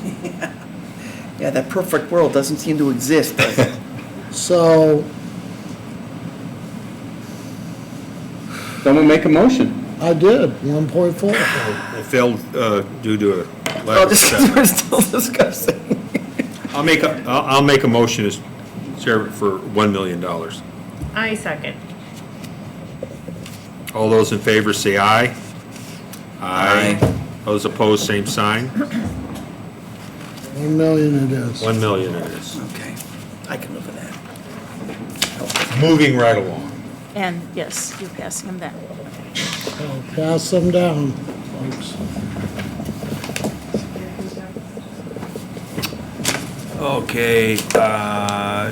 Speaker 2: Yeah, that perfect world doesn't seem to exist, does it?
Speaker 3: So
Speaker 6: Someone make a motion.
Speaker 3: I did, 1.4.
Speaker 1: It failed due to a lack
Speaker 2: Well,
Speaker 1: of
Speaker 2: just 'cause
Speaker 1: second.
Speaker 2: we're still discussing.
Speaker 1: I'll make a motion as chairman for $1 million.
Speaker 5: I second.
Speaker 1: All those in favor say aye.
Speaker 2: Aye.
Speaker 1: Those opposed, same sign.
Speaker 3: 1 million it is.
Speaker 1: 1 million it is.
Speaker 2: Okay, I can live with that.
Speaker 1: Moving right along.
Speaker 4: And yes, you're passing them down.
Speaker 3: So pass them down, folks.
Speaker 1: Okay,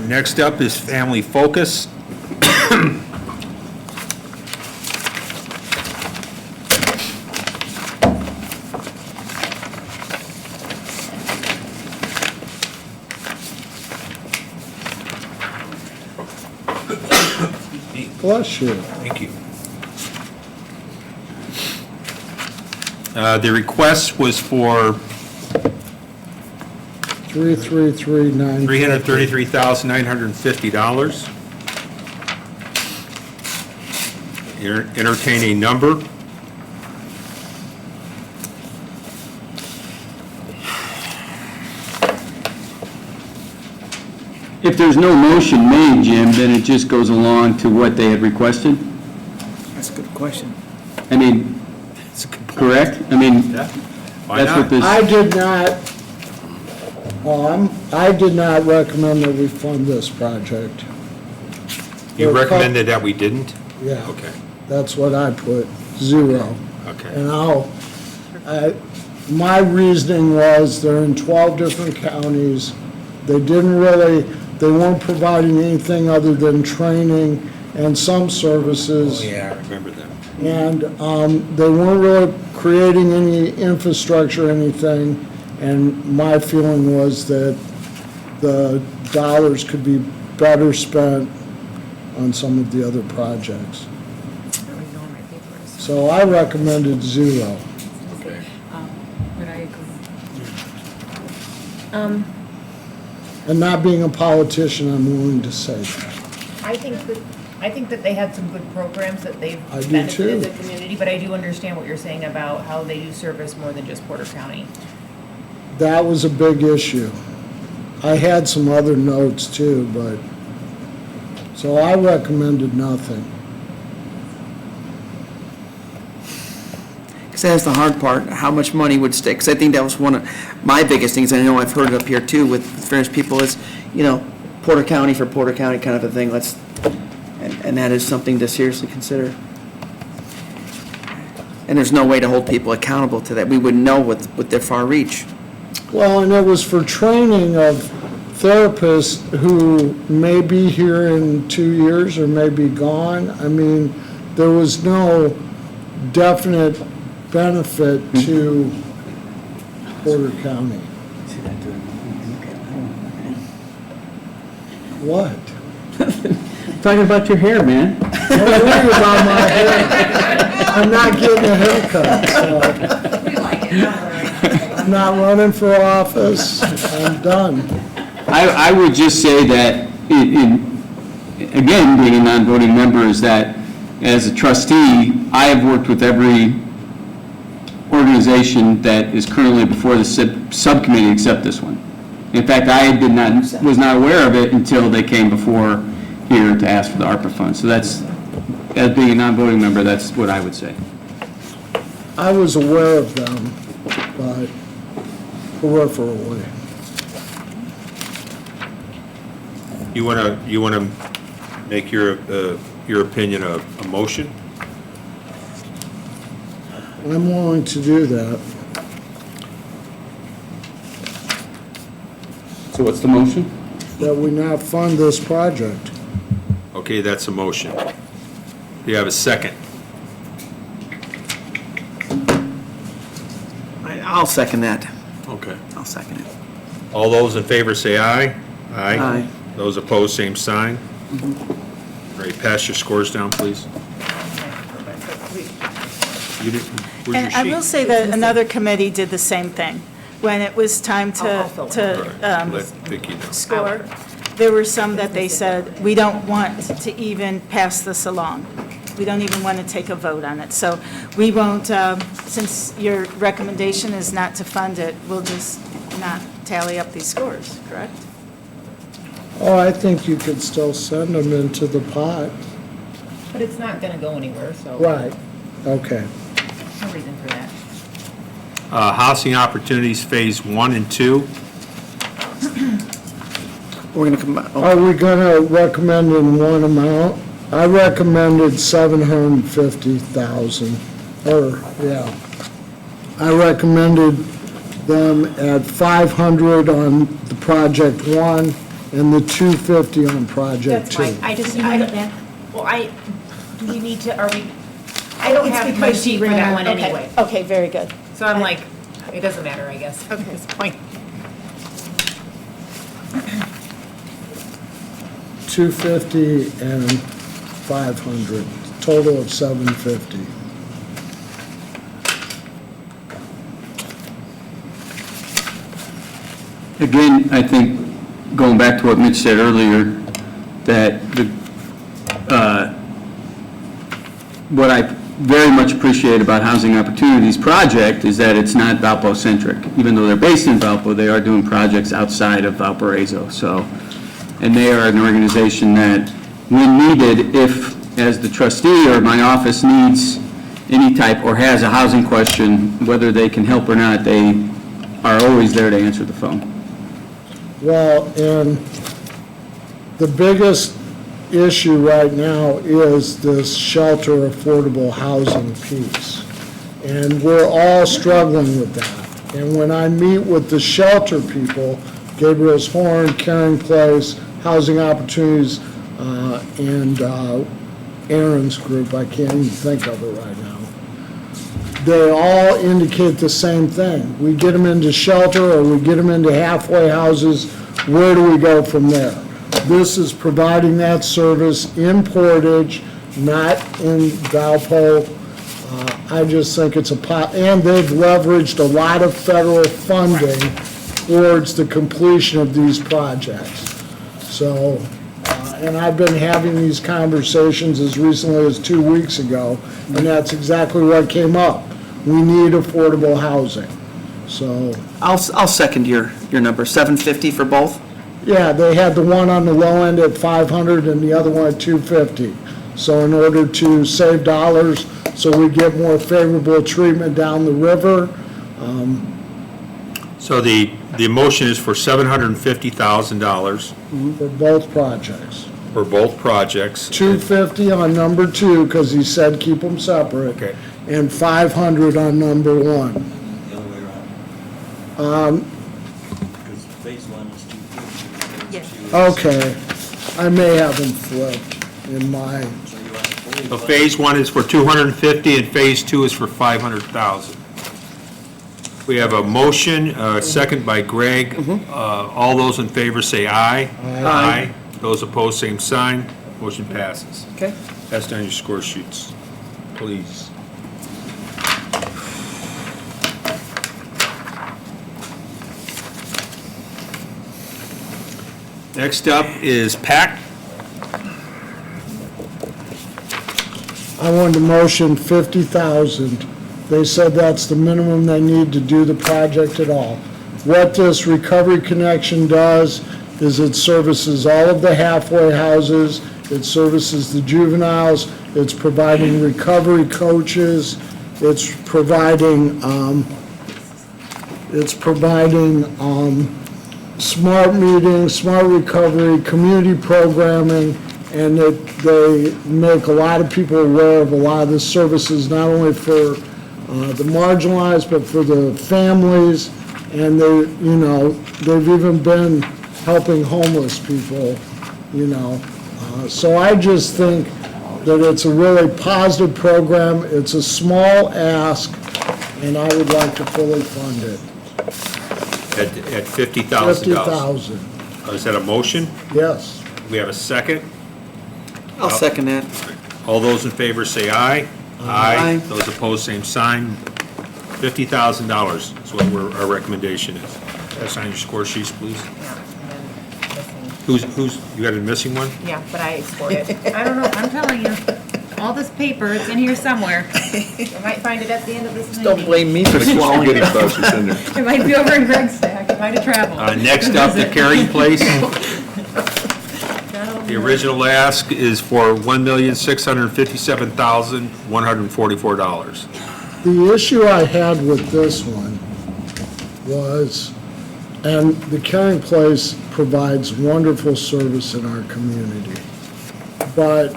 Speaker 1: next up is Family Focus.
Speaker 3: Bless you.
Speaker 1: Thank you. The request was for
Speaker 3: 333,950.
Speaker 1: $333,950. Entertain a number.
Speaker 6: If there's no motion made, Jim, then it just goes along to what they had requested?
Speaker 2: That's a good question.
Speaker 6: I mean,
Speaker 1: That's a good point.
Speaker 6: correct? I mean,
Speaker 1: Yeah. Why
Speaker 6: that's what
Speaker 1: not?
Speaker 6: this,
Speaker 3: I did not, I did not recommend that we fund this project.
Speaker 1: You recommended that we didn't?
Speaker 3: Yeah,
Speaker 1: Okay,
Speaker 3: that's what I put, 0.
Speaker 1: okay.
Speaker 3: And my reasoning was they're in 12 different counties. They weren't providing anything other than training and some services.
Speaker 1: Oh, yeah, I remember that.
Speaker 3: And they weren't really creating any infrastructure or anything. And my feeling was that the dollars could be better spent on some of the other projects. So I recommended 0.
Speaker 1: Okay.
Speaker 5: But I agree.
Speaker 3: And not being a politician, I'm willing to say that.
Speaker 5: I think that they had some good programs that they've
Speaker 3: I do
Speaker 5: benefited
Speaker 3: too.
Speaker 5: the community, but I do understand what you're saying about how they do service more than just Porter County.
Speaker 3: That was a big issue. I had some other notes too, but, so I recommended nothing.
Speaker 2: Because that's the hard part, how much money would stick. Because I think that was one of my biggest things, and I know I've heard it up here too with various people, is, Porter County for Porter County kind of a thing. And that is something to seriously consider. And there's no way to hold people accountable to that. We wouldn't know with their far reach.
Speaker 3: Well, and it was for training of therapists who may be here in 2 years or may be gone. I mean, there was no definite benefit to Porter County. What?
Speaker 6: Talking about your hair, man.
Speaker 3: Don't worry about my hair. I'm not getting a haircut, so. I'm not running for office. I'm done.
Speaker 6: I would just say that, again, being a non-voting member, is that as a trustee, I have worked with every organization that is currently before the subcommittee except this one. In fact, I was not aware of it until they came before here to ask for the ARPA funds. So that's, as being a non-voting member, that's what I would say.
Speaker 3: I was aware of them, but peripherally.
Speaker 1: You want to make your opinion a motion?
Speaker 3: I'm willing to do that.
Speaker 6: So what's the motion?
Speaker 3: That we not fund this project.
Speaker 1: Okay, that's a motion. Do you have a second?
Speaker 2: I'll second that.
Speaker 1: Okay.
Speaker 2: I'll second it.
Speaker 1: All those in favor say aye.
Speaker 2: Aye.
Speaker 1: Those opposed, same sign. All right, pass your scores down, please. You didn't, where's your
Speaker 4: And I will
Speaker 1: sheet?
Speaker 4: say that another committee did the same thing. When it was time
Speaker 5: I'll fill it
Speaker 1: All right,
Speaker 4: to
Speaker 1: let Vicki know.
Speaker 4: score, there were some that they said, we don't want to even pass this along. We don't even want to take a vote on it. So we won't, since your recommendation is not to fund it, we'll just not tally up these scores, correct?
Speaker 3: Oh, I think you could still send them into the pot.
Speaker 5: But it's not gonna go anywhere, so.
Speaker 3: Right, okay.
Speaker 5: No reason for that.
Speaker 1: Housing Opportunities Phase 1 and 2.
Speaker 2: We're going to come,
Speaker 3: Are we gonna recommend in one amount? I recommended 750,000, I recommended them at 500 on the project 1 and the 250 on project
Speaker 5: That's
Speaker 3: 2.
Speaker 5: fine. Do we need to, are we, I don't have my sheet for that one anyway.
Speaker 4: Okay, very good.
Speaker 5: So I'm like, it doesn't matter, I guess, at this point.
Speaker 3: 250 and 500, total of 750.
Speaker 6: Again, I think, going back to what Mitch said earlier, that what I very much appreciate about Housing Opportunities Project is that it's not Valpo-centric. Even though they're based in Valpo, they are doing projects outside of Valparaiso. So, and they are an organization that, when needed, if, as the trustee or my office needs any type or has a housing question, whether they can help or not, they are always there to answer the phone.
Speaker 3: Well, and the biggest issue right now is this shelter affordable housing piece. And we're all struggling with that. And when I meet with the shelter people, Gabriel's Horn, Caring Place, Housing Opportunities, and Aaron's group, I can't even think of it right now. They all indicate the same thing. We get them into shelter or we get them into halfway houses, where do we go from there? This is providing that service in Portage, not in Valpo. I just think it's and they've leveraged a lot of federal funding towards the completion of these projects. So, and I've been having these conversations as recently as 2 weeks ago, and that's exactly what came up. We need affordable housing. So,
Speaker 2: I'll second your number, 750 for both?
Speaker 3: yeah, they had the one on the low end at 500 and the other one at 250. So in order to save dollars, so we get more favorable treatment down the river,
Speaker 1: So the motion is for $750,000
Speaker 3: for both projects.
Speaker 1: for both projects.
Speaker 3: 250 on number 2, because he said keep them separate.
Speaker 1: Okay.
Speaker 3: And 500 on number 1.
Speaker 9: The other way around. Because phase 1 is 250.
Speaker 3: Okay, I may have them flipped in my,
Speaker 9: So you want fully.
Speaker 1: So phase 1 is for 250 and phase 2 is for 500,000. We have a motion, second by Greg. All those in favor say aye. Aye. Those opposed, same sign. Motion passes.
Speaker 2: Okay.
Speaker 1: Pass down your score sheets, please. Next up is PAC.
Speaker 3: I wanted to motion 50,000. They said that's the minimum they need to do the project at all. What this Recovery Connection does is it services all of the halfway houses, it services the juveniles, it's providing recovery coaches, it's providing smart meetings, smart recovery, community programming, and they make a lot of people aware of a lot of the services, not only for the marginalized, but for the families, and they've even been helping homeless people, So I just think that it's a really positive program, it's a small ask, and I would like to fully fund it.
Speaker 1: At $50,000.
Speaker 3: 50,000,
Speaker 1: Is that a motion?
Speaker 3: yes.
Speaker 1: We have a second.
Speaker 2: I'll second that.
Speaker 1: All those in favor say aye.
Speaker 2: Aye.
Speaker 1: Those opposed, same sign. $50,000 is what our recommendation is. Sign your score sheets, please.
Speaker 5: Yeah, and then missing.
Speaker 1: You got a missing one?
Speaker 5: Yeah, but I scored it. I don't know, I'm telling you, all this paper, it's in here somewhere. You might find it at the end of this meeting.
Speaker 2: Don't blame me for swallowing
Speaker 8: Getting
Speaker 2: it.
Speaker 8: close, it's in there.
Speaker 5: It might be over in Greg's stack, it might have traveled.
Speaker 1: Next up, the carrying place. The original ask is for $1,657,144.
Speaker 3: The issue I had with this one was, and the Caring Place provides wonderful service in our community, but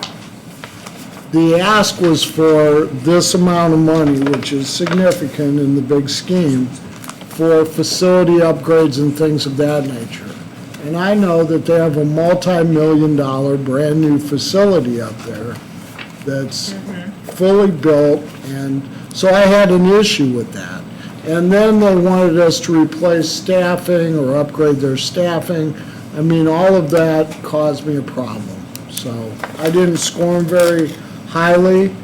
Speaker 3: the ask was for this amount of money, which is significant in the big scheme, for facility upgrades and things of that nature. And I know that they have a multi-million-dollar brand-new facility up there that's fully built, and so I had an issue with that. And then they wanted us to replace staffing or upgrade their staffing. I mean, all of that caused me a problem. So I didn't score them very highly.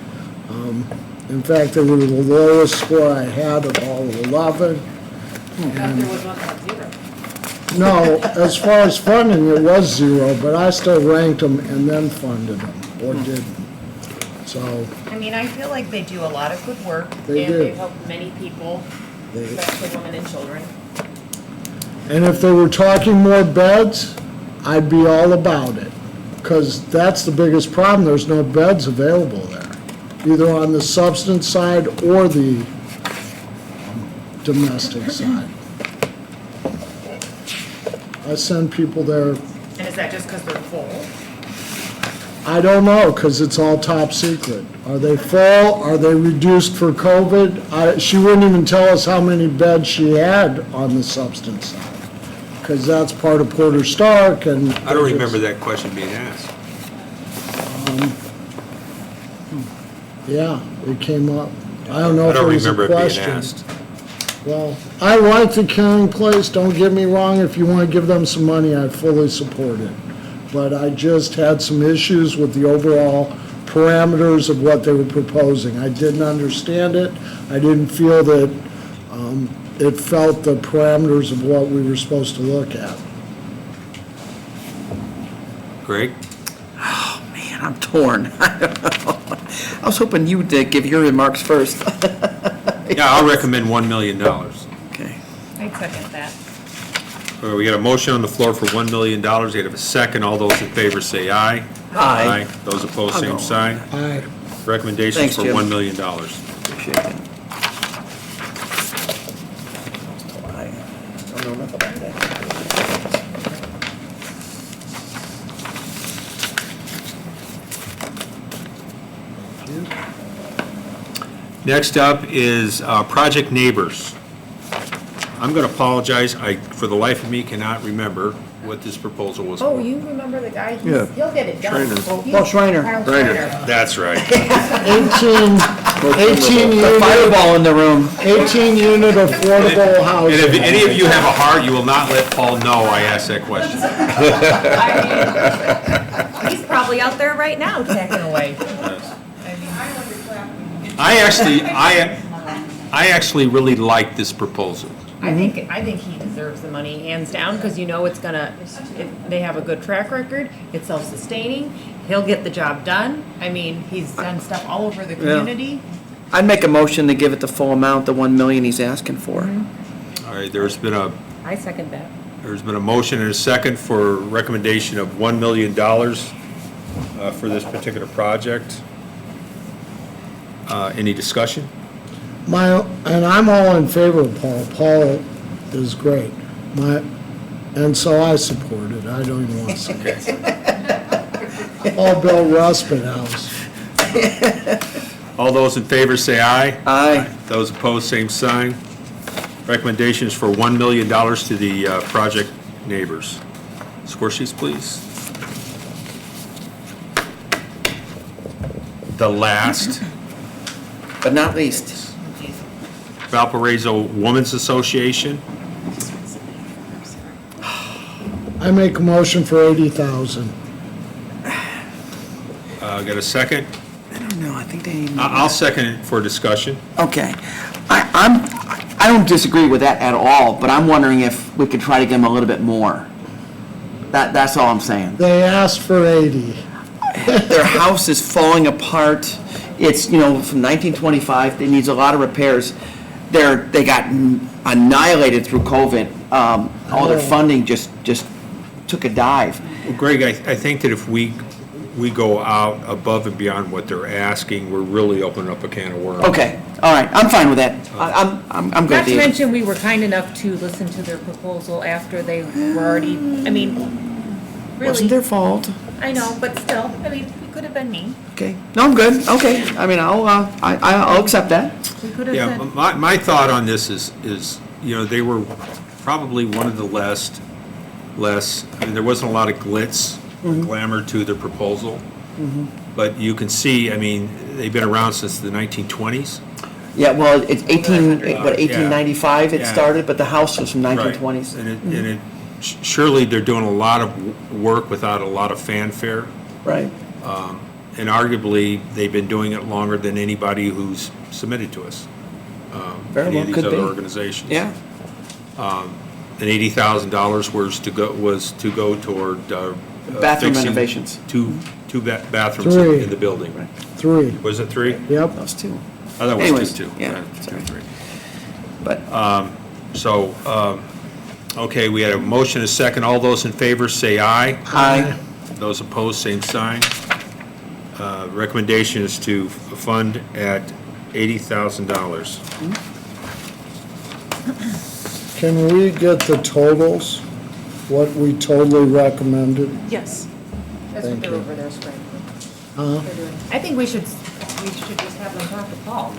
Speaker 3: In fact, they were the lowest score I had of all 11. No, as far as funding, it was 0, but I still ranked them and then funded them, or didn't. So,
Speaker 5: I mean, I feel like they do a lot of good work.
Speaker 3: They
Speaker 5: and
Speaker 3: do.
Speaker 5: they've helped many people, especially women and children.
Speaker 3: and if they were talking more beds, I'd be all about it, because that's the biggest problem, there's no beds available there, either on the substance side or the domestic side. I send people there,
Speaker 5: And is that just because they're full?
Speaker 3: I don't know, because it's all top secret. Are they full? Are they reduced for COVID? She wouldn't even tell us how many beds she had on the substance side, because that's part of Porter Stark and.
Speaker 1: I don't remember that question being asked.
Speaker 3: Yeah, it came up. I don't know
Speaker 1: I
Speaker 3: if it
Speaker 1: don't
Speaker 3: was a
Speaker 1: remember it being
Speaker 3: question.
Speaker 1: asked.
Speaker 3: Well, I like the Caring Place, don't get me wrong, if you want to give them some money, I fully support it. But I just had some issues with the overall parameters of what they were proposing. I didn't understand it, I didn't feel that it felt the parameters of what we were supposed to look at.
Speaker 1: Greg?
Speaker 2: Man, I'm torn. I was hoping you would give your remarks first.
Speaker 1: Yeah, I'll recommend $1 million.
Speaker 2: Okay.
Speaker 5: I second that.
Speaker 1: We got a motion on the floor for $1 million. We have a second. All those in favor say aye.
Speaker 2: Aye.
Speaker 1: Those opposed,
Speaker 2: I'll
Speaker 1: same
Speaker 2: go.
Speaker 1: sign.
Speaker 3: Aye.
Speaker 1: Recommendations
Speaker 2: Thanks,
Speaker 1: for
Speaker 2: Jim.
Speaker 1: $1 million.
Speaker 2: Appreciate it. I don't know enough about that.
Speaker 1: Next up is Project Neighbors. I'm going to apologize. I, for the life of me, cannot remember what this proposal was for.
Speaker 5: Oh, you remember the guy?
Speaker 8: Yeah,
Speaker 5: He'll get it done.
Speaker 8: Schreiner.
Speaker 2: Paul Schreiner.
Speaker 5: Carl
Speaker 8: Schreiner.
Speaker 1: That's right.
Speaker 3: 18
Speaker 2: The
Speaker 3: unit,
Speaker 2: fireball in the room.
Speaker 3: 18 unit affordable
Speaker 1: And
Speaker 3: housing.
Speaker 1: if any of you have a heart, you will not let Paul know I asked that question.
Speaker 5: He's probably out there right now tacking away.
Speaker 1: I actually really like this proposal.
Speaker 5: I think he deserves the money hands down, because you know it's gonna, they have a good track record, it's self-sustaining, he'll get the job done. I mean, he's done stuff all over the community.
Speaker 2: I'd make a motion to give it the full amount, the 1 million he's asking for.
Speaker 1: All right, there's been a
Speaker 5: I second that.
Speaker 1: motion and a second for recommendation of $1 million for this particular project. Any discussion?
Speaker 3: And I'm all in favor of Paul. Paul is great. And so I support it. I don't even want to say it. Paul built Respite House.
Speaker 1: All those in favor say aye.
Speaker 2: Aye.
Speaker 1: Those opposed, same sign. Recommendations for $1 million to the Project Neighbors. Score sheets, please. The last,
Speaker 2: But not least.
Speaker 1: Valparaiso Women's Association.
Speaker 3: I make a motion for 80,000.
Speaker 1: Got a second?
Speaker 2: No, I think they.
Speaker 1: I'll second it for discussion.
Speaker 2: Okay. I don't disagree with that at all, but I'm wondering if we could try to give them a little bit more. That's all I'm saying.
Speaker 3: They asked for 80.
Speaker 2: Their house is falling apart. It's, from 1925. It needs a lot of repairs. They got annihilated through COVID. All their funding just took a dive.
Speaker 1: Well, Greg, I think that if we go out above and beyond what they're asking, we're really opening up a can of worms.
Speaker 2: Okay, all right, I'm fine with that. I'm good.
Speaker 5: Not to
Speaker 2: Dave.
Speaker 5: mention, we were kind enough to listen to their proposal after they were already, I mean, really.
Speaker 2: Wasn't their fault.
Speaker 5: I know, but still, I mean, we could have been mean.
Speaker 2: Okay, no, I'm good. Okay, I mean, I'll accept that.
Speaker 5: We could have
Speaker 1: Yeah,
Speaker 5: said.
Speaker 1: my thought on this is, they were probably one of the less, I mean, there wasn't a lot of glitz or glamour to the proposal. But you can see, I mean, they've been around since the 1920s.
Speaker 2: Yeah, well, it's 1895 it
Speaker 1: Yeah.
Speaker 2: started, but the house was from 1920s.
Speaker 1: And surely they're doing a lot of work without a lot of fanfare.
Speaker 2: Right.
Speaker 1: And arguably, they've been doing it longer than anybody who's submitted to us.
Speaker 2: Very
Speaker 1: Any
Speaker 2: well
Speaker 1: of these
Speaker 2: could
Speaker 1: other
Speaker 2: be.
Speaker 1: organizations.
Speaker 2: Yeah,
Speaker 1: And $80,000 was to go toward
Speaker 2: bathroom
Speaker 1: fixing
Speaker 2: renovations.
Speaker 1: two bathrooms
Speaker 3: Three.
Speaker 1: in the building.
Speaker 3: 3.
Speaker 1: Was it three?
Speaker 3: Yep.
Speaker 2: Those two.
Speaker 1: I thought it was
Speaker 2: Anyways,
Speaker 1: two.
Speaker 2: yeah,
Speaker 1: Two,
Speaker 2: sorry.
Speaker 1: three.
Speaker 2: But,
Speaker 1: Okay, we had a motion, a second. All those in favor say aye.
Speaker 2: aye.
Speaker 1: Those opposed, same sign. Recommendation is to fund at $80,000.
Speaker 3: Can we get the totals? What we totally recommended?
Speaker 4: Yes.
Speaker 5: That's what they're over there spreading.
Speaker 3: Huh?
Speaker 5: I think we should just have them talk to Paul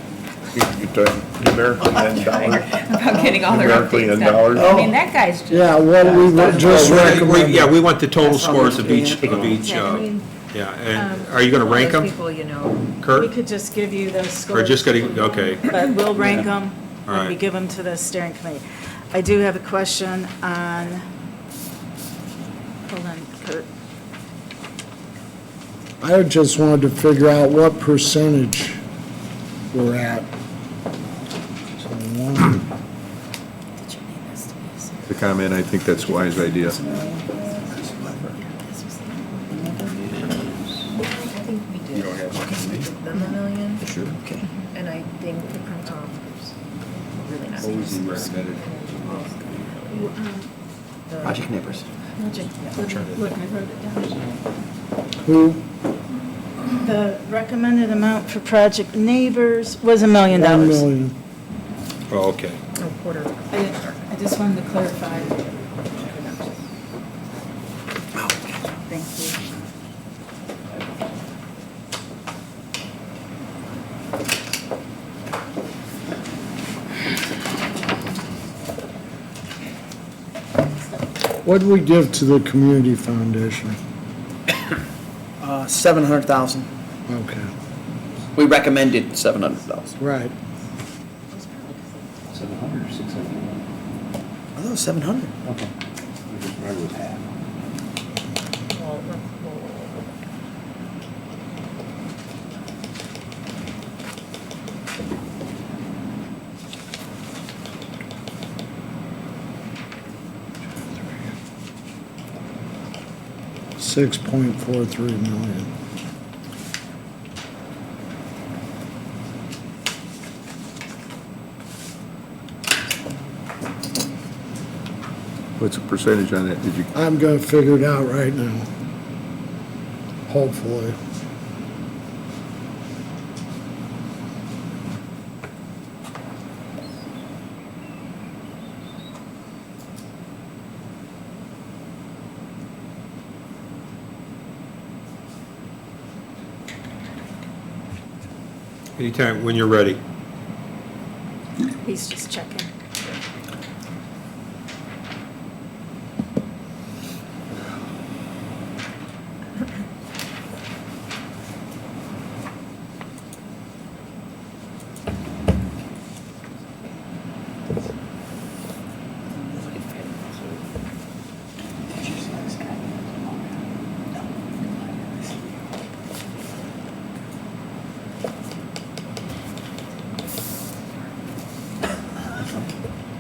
Speaker 8: You're talking numerically and dollars?
Speaker 5: about getting all their
Speaker 8: Numerically
Speaker 5: updates
Speaker 8: and
Speaker 5: done.
Speaker 8: dollars?
Speaker 5: I mean, that guy's just.
Speaker 3: Yeah, what we just recommended.
Speaker 1: Yeah, we want the total scores of each,
Speaker 2: Yeah,
Speaker 1: of each,
Speaker 5: Yeah, I mean,
Speaker 1: Yeah, and are you going to rank
Speaker 5: Those
Speaker 1: them,
Speaker 5: people, you know.
Speaker 4: We
Speaker 1: Kurt?
Speaker 4: could just give you those scores.
Speaker 1: Or just going to, okay.
Speaker 4: But we'll rank them
Speaker 1: All
Speaker 4: when we
Speaker 1: right.
Speaker 4: give them to the steering committee. I do have a question on, hold on, Kurt.
Speaker 3: I just wanted to figure out what percentage we're at. So one,
Speaker 8: The comment, I think that's a wise idea.
Speaker 5: I think we did. You don't have the million.
Speaker 8: Sure.
Speaker 2: Okay.
Speaker 5: And I think, really not.
Speaker 8: What was the recommended?
Speaker 2: Project Neighbors.
Speaker 4: Look, I wrote it down.
Speaker 3: who?
Speaker 4: The recommended amount for Project Neighbors was $1 million.
Speaker 3: 1 million.
Speaker 1: Oh, okay.
Speaker 5: No, quarter.
Speaker 4: I just wanted to clarify. Thank you.
Speaker 3: What did we give to the community foundation?
Speaker 2: 700,000.
Speaker 3: Okay,
Speaker 2: We recommended 700,000.
Speaker 3: right.
Speaker 7: 700 or 600?
Speaker 2: I thought it was 700.
Speaker 7: Okay. I just remember it was half.
Speaker 3: $6.43 million.
Speaker 8: What's the percentage on that? Did you,
Speaker 3: I'm gonna figure it out right now. Hopefully.
Speaker 1: Anytime, when you're ready.
Speaker 4: He's just checking.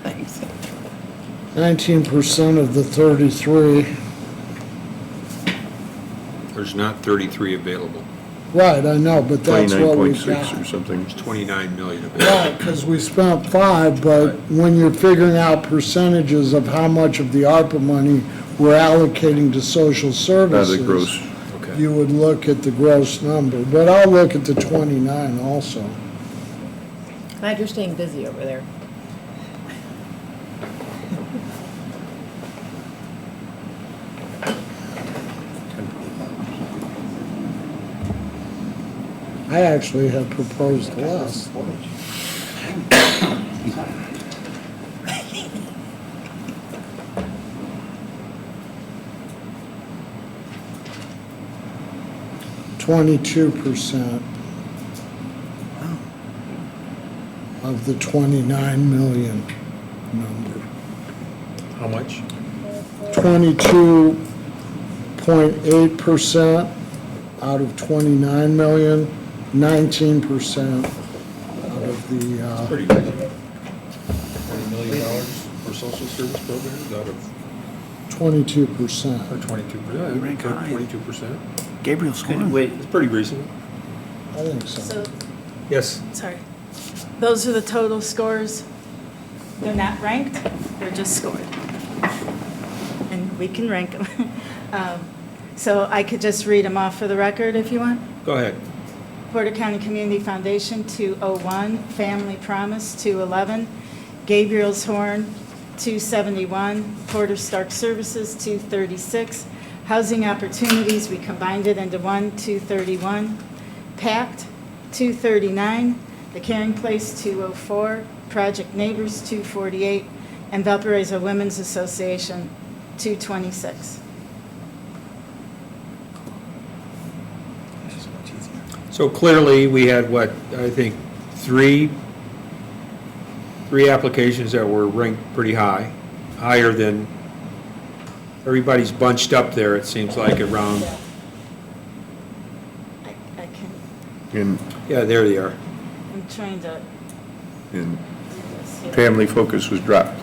Speaker 2: Thanks.
Speaker 3: 19% of the 33.
Speaker 1: There's not 33 available.
Speaker 3: Right, I know, but that's what we
Speaker 8: 29.6 or
Speaker 3: got.
Speaker 8: something?
Speaker 1: There's 29 million available.
Speaker 3: Right, because we spent 5, but when you're figuring out percentages of how much of the ARPA money we're allocating to social
Speaker 8: Out of
Speaker 3: services.
Speaker 8: the gross.
Speaker 1: Okay.
Speaker 3: You would look at the gross number, but I'll look at the 29 also.
Speaker 5: Glad you're staying busy over there.
Speaker 3: I actually had proposed less. %22 of the 29 million number.
Speaker 1: How much?
Speaker 3: 22.8% out of 29 million, 19% out of the,
Speaker 1: Pretty good. $20 million for social service programs out of,
Speaker 3: 22%.
Speaker 1: or 22%?
Speaker 2: Rank high.
Speaker 1: 22%?
Speaker 2: Gabriel scoring.
Speaker 1: Wait, it's pretty reasonable.
Speaker 3: I think so.
Speaker 4: So,
Speaker 1: Yes.
Speaker 4: sorry. Those are the total scores. They're not ranked, they're just scored. And we can rank them. So I could just read them off for the record if you want.
Speaker 1: Go ahead.
Speaker 4: Porter County Community Foundation, 201. Family Promise, 211. Gabriel's Horn, 271. Porter Stark Services, 236. Housing Opportunities, we combined it into one, 231. PACT, 239. The Caring Place, 204. Project Neighbors, 248. And Valparaiso Women's Association, 226.
Speaker 1: So clearly, we had what, I think, three applications that were ranked pretty high, higher than, everybody's bunched up there, it seems like, around,
Speaker 4: I can,
Speaker 8: And,
Speaker 1: yeah, there they are.
Speaker 4: I'm trying to
Speaker 8: and
Speaker 4: do this here.
Speaker 8: family focus was dropped.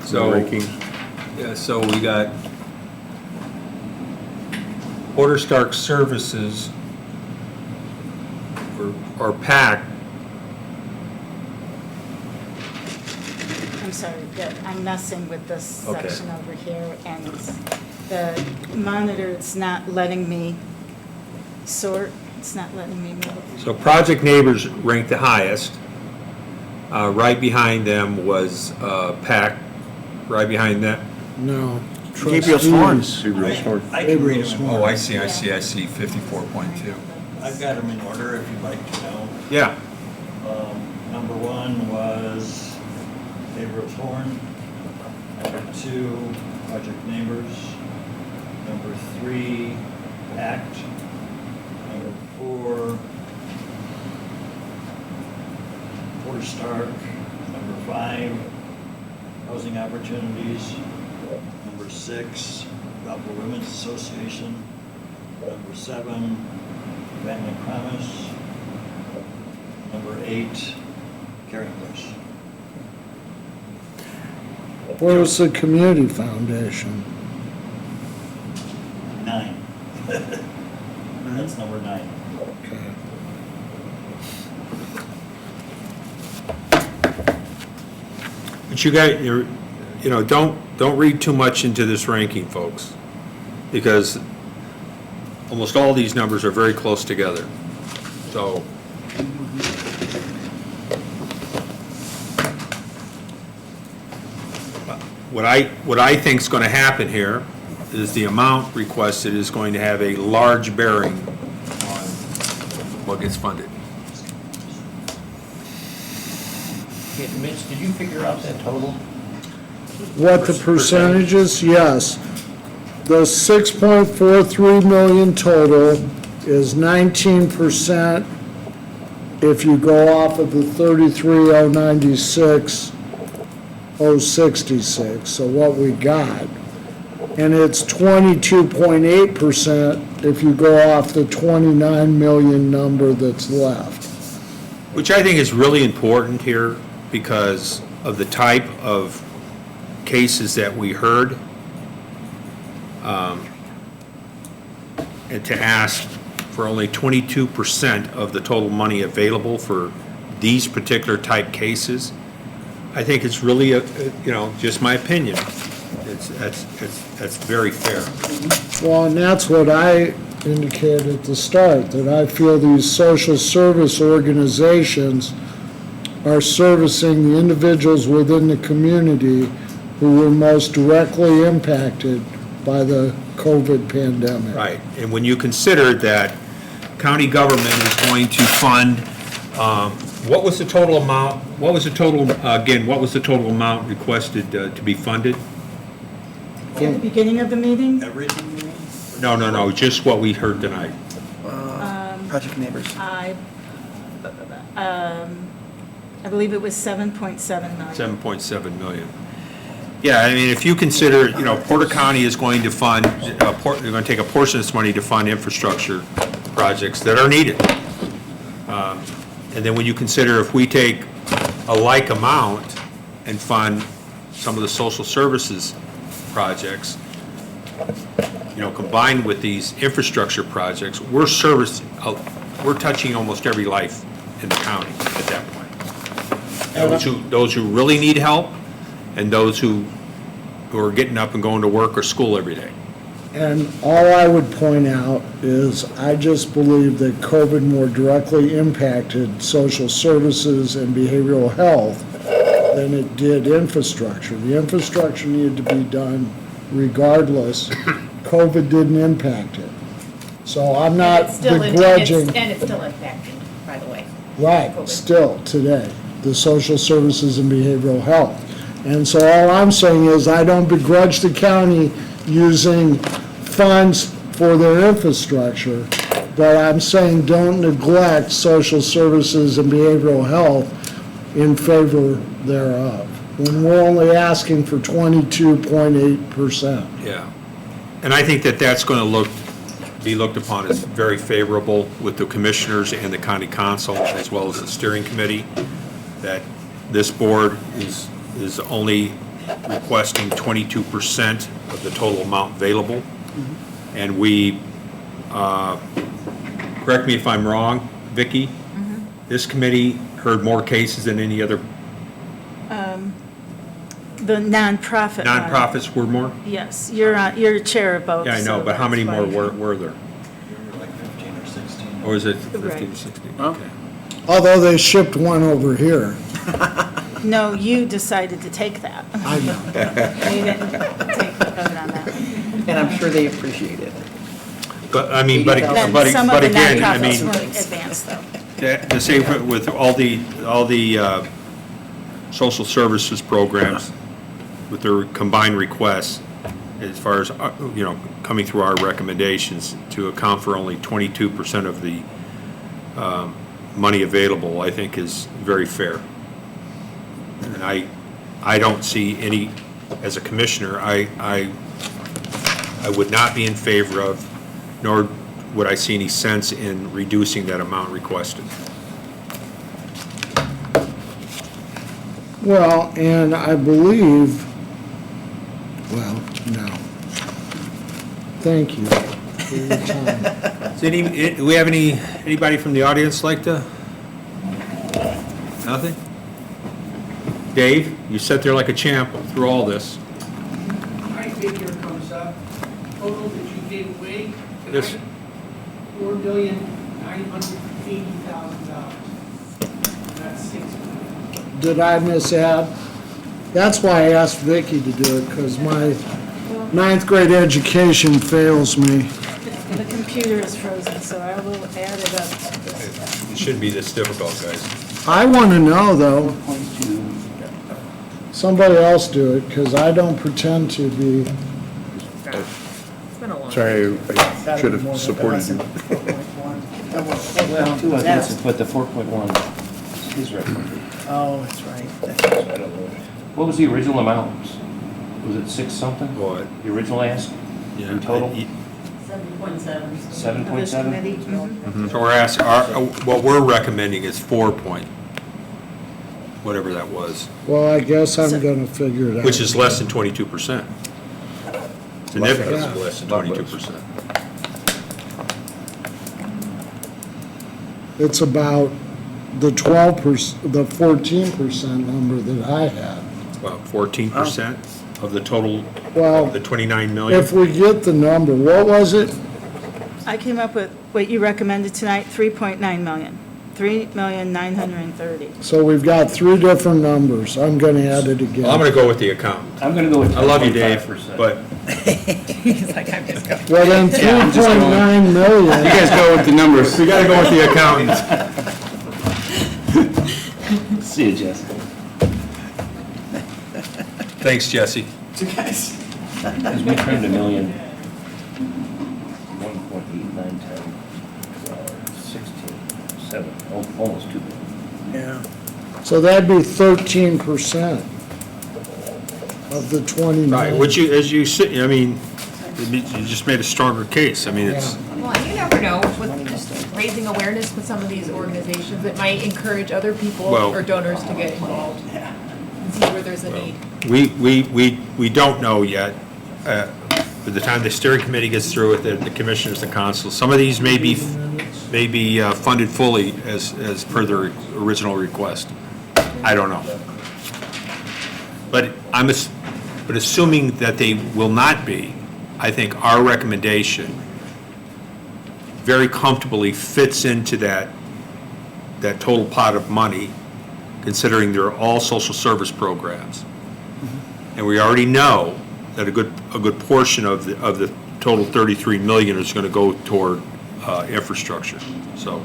Speaker 1: So,
Speaker 8: Rankings.
Speaker 1: yeah, so we got Porter Stark Services, or PAC,
Speaker 4: I'm sorry, I'm messing with this
Speaker 1: Okay.
Speaker 4: section over here, and the monitor, it's not letting me sort, it's not letting me move.
Speaker 1: so Project Neighbors ranked the highest. Right behind them was PAC, right behind that.
Speaker 3: No.
Speaker 2: Gabriel Swarns.
Speaker 9: I can read them.
Speaker 1: Oh, I see, 54.2.
Speaker 9: I've got them in order if you'd like to know.
Speaker 1: Yeah,
Speaker 9: Number one was Gabriel Thorne. Number two, Project Neighbors. Number three, ACT. Number four, Porter Stark. Number five, Housing Opportunities. Number six, Valpo Women's Association. Number seven, Family Promise. Number eight, Caring Place.
Speaker 3: Where's the community foundation?
Speaker 9: 9. That's number 9.
Speaker 3: Okay.
Speaker 1: but don't read too much into this ranking, folks, because almost all these numbers are very close together. So, what I think is going to happen here is the amount requested is going to have a large bearing on what gets funded.
Speaker 7: Mitch, did you figure out that total?
Speaker 3: What the percentages? Yes. The 6.43 million total is 19% if you go off of the 33,096, 066, so what we got. And it's 22.8% if you go off the 29 million number that's left.
Speaker 1: Which I think is really important here because of the type of cases that we heard. And to ask for only 22% of the total money available for these particular type cases, I think it's really, just my opinion. That's very fair.
Speaker 3: Well, and that's what I indicated at the start, that I feel these social service organizations are servicing the individuals within the community who were most directly impacted by the COVID pandemic.
Speaker 1: Right, and when you consider that county government is going to fund, what was the total amount requested to be funded?
Speaker 4: At the beginning of the meeting,
Speaker 9: Everything you mean?
Speaker 1: No, just what we heard tonight.
Speaker 2: Project Neighbors.
Speaker 4: I believe it was 7.7 million.
Speaker 1: 7.7 million. Yeah, I mean, if you consider, Porter County is going to fund, they're going to take a portion of this money to fund infrastructure projects that are needed. And then when you consider if we take a like amount and fund some of the social services projects, combined with these infrastructure projects, we're touching almost every life in the county at that point. Those who really need help, and those who are getting up and going to work or school every day.
Speaker 3: And all I would point out is I just believe that COVID more directly impacted social services and behavioral health than it did infrastructure. The infrastructure needed to be done regardless. COVID didn't impact it. So I'm not begrudging.
Speaker 5: And it's still impacting, by the way.
Speaker 3: Right,
Speaker 5: COVID.
Speaker 3: still today, the social services and behavioral health. And so all I'm saying is I don't begrudge the county using funds for their infrastructure, but I'm saying don't neglect social services and behavioral health in favor thereof, when we're only asking for 22.8%.
Speaker 1: Yeah. And I think that that's going to be looked upon as very favorable with the commissioners and the county council, as well as the steering committee, that this board is only requesting 22% of the total amount available. And we, correct me if I'm wrong, Vicki, this committee heard more cases than any other
Speaker 4: The nonprofit one.
Speaker 1: nonprofits were more?
Speaker 4: Yes, you're chair of both.
Speaker 1: Yeah, I know,
Speaker 4: so
Speaker 1: but how many
Speaker 4: that's
Speaker 1: more
Speaker 4: why.
Speaker 1: were there?
Speaker 9: Like 15 or 16.
Speaker 1: Or is it 15 or
Speaker 4: Right.
Speaker 1: 16?
Speaker 2: Well.
Speaker 1: Okay.
Speaker 3: Although they shipped one over here.
Speaker 4: No, you decided to take that.
Speaker 3: I know.
Speaker 4: We didn't take the vote on that.
Speaker 2: And I'm sure they appreciate it.
Speaker 1: But, I mean, but
Speaker 4: Then
Speaker 1: but
Speaker 4: some of the
Speaker 1: again, I
Speaker 4: nonprofits
Speaker 1: mean,
Speaker 4: weren't advanced, though.
Speaker 1: to say with all the social services programs, with their combined requests, as far as, coming through our recommendations, to account for only 22% of the money available, I think is very fair. And I don't see any, as a commissioner, I would not be in favor of, nor would I see any sense in reducing that amount requested.
Speaker 3: Well, and I believe, well, no. Thank you for your time.
Speaker 1: Do we have anybody from the audience like to? Nothing? Dave, you sat there like a champ through all this.
Speaker 10: My figure comes up, total that you gave away
Speaker 1: Yes.
Speaker 10: tonight, $4,980,000. That's 6.
Speaker 3: Did I miss that? That's why I asked Vicki to do it, because my ninth grade education fails me.
Speaker 4: The computer is frozen, so I will add it up. to this.
Speaker 1: It shouldn't be this difficult, guys.
Speaker 3: I want to know, though. Somebody else do it, because I don't pretend to be.
Speaker 5: It's been a long.
Speaker 8: Sorry, I should have supported you.
Speaker 7: Well, two others, but the 4.1 is his recommendation.
Speaker 2: Oh, that's right.
Speaker 7: What was the original amount? Was it 6 something?
Speaker 1: What?
Speaker 7: The original ask?
Speaker 1: Yeah.
Speaker 7: In total?
Speaker 5: 7.7.
Speaker 4: Of this
Speaker 7: 7.7?
Speaker 4: committee. Mhm.
Speaker 1: So we're asking, what we're recommending is 4 point, whatever that was,
Speaker 3: Well, I guess I'm going to figure it out.
Speaker 1: which is less than 22%. Significantly
Speaker 3: Yeah.
Speaker 1: less than 22%.
Speaker 3: It's about the 12%, the 14% number that I had.
Speaker 1: About 14% of the total,
Speaker 3: Well,
Speaker 1: the 29 million.
Speaker 3: if we get the number, what was it?
Speaker 4: I came up with what you recommended tonight, 3.9 million, 3,930,000.
Speaker 3: So we've got 3 different numbers. I'm going to add it again.
Speaker 1: Well, I'm going to go with the accountant.
Speaker 7: I'm going to go with 10.5%.
Speaker 1: I love you, Dave, but
Speaker 5: He's like, I'm just going.
Speaker 3: Well, then
Speaker 6: Yeah, I'm just going.
Speaker 3: 3.9
Speaker 6: You
Speaker 3: million.
Speaker 6: guys go with the numbers.
Speaker 1: we got to go with the accountant.
Speaker 7: See you, Jessica.
Speaker 1: Thanks, Jesse.
Speaker 7: Because we trimmed $1 million, 1.89, 10, 16, 7, almost 2 million.
Speaker 2: Yeah.
Speaker 3: So that'd be 13% of the 20
Speaker 1: Right,
Speaker 3: million.
Speaker 1: which you, as you sit, I mean, you just made a stronger case. I mean, it's,
Speaker 5: Well, and you never know, with just raising awareness with some of these organizations, it might encourage other people
Speaker 1: Well-
Speaker 5: or donors to get involved. And see where there's a need.
Speaker 1: we don't know yet. By the time the steering committee gets through with it, the commissioners, the council, some of these may be funded fully as per their original request. I don't know. But but assuming that they will not be, I think our recommendation very comfortably fits into that total pot of money, considering they're all social service programs. And we already know that a good portion of the total 33 million is going to go toward infrastructure. So,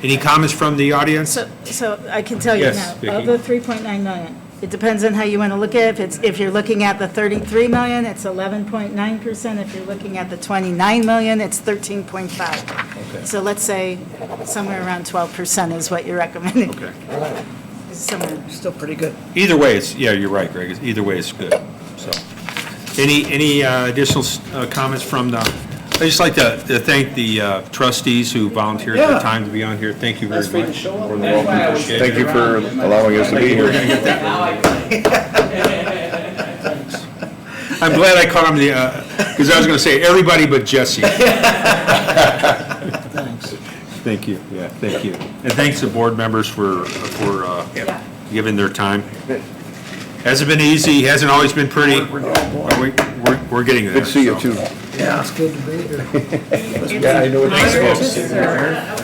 Speaker 1: any comments from the audience?
Speaker 4: So I can tell you
Speaker 1: Yes,
Speaker 4: now,
Speaker 1: Vicki.
Speaker 4: of the 3.9 million, It depends on how you want to look at it. If you're looking at the 33 million, it's 11.9%. If you're looking at the 29 million, it's 13.5. So let's say somewhere around 12% is what you're recommending.
Speaker 1: Okay.
Speaker 4: Somewhere.
Speaker 2: Still pretty good.
Speaker 1: Either way, it's, yeah, you're right, Greg. Either way, it's good, so. Any additional comments from the, I'd just like to thank the trustees who volunteered their
Speaker 2: Yeah.
Speaker 1: time to be on here. Thank you very much.
Speaker 8: More than welcome. Thank you for allowing us to be here.
Speaker 1: I'm glad I caught him, because I was going to say everybody but Jesse.
Speaker 3: Thanks.
Speaker 1: Thank you, yeah, thank you. And thanks to board members for giving their time. Hasn't been easy, hasn't always been pretty. We're getting there.
Speaker 8: Good to see you,
Speaker 1: so.
Speaker 8: too.
Speaker 3: It's good to be here.
Speaker 8: Yeah, I know.
Speaker 5: Honor to serve.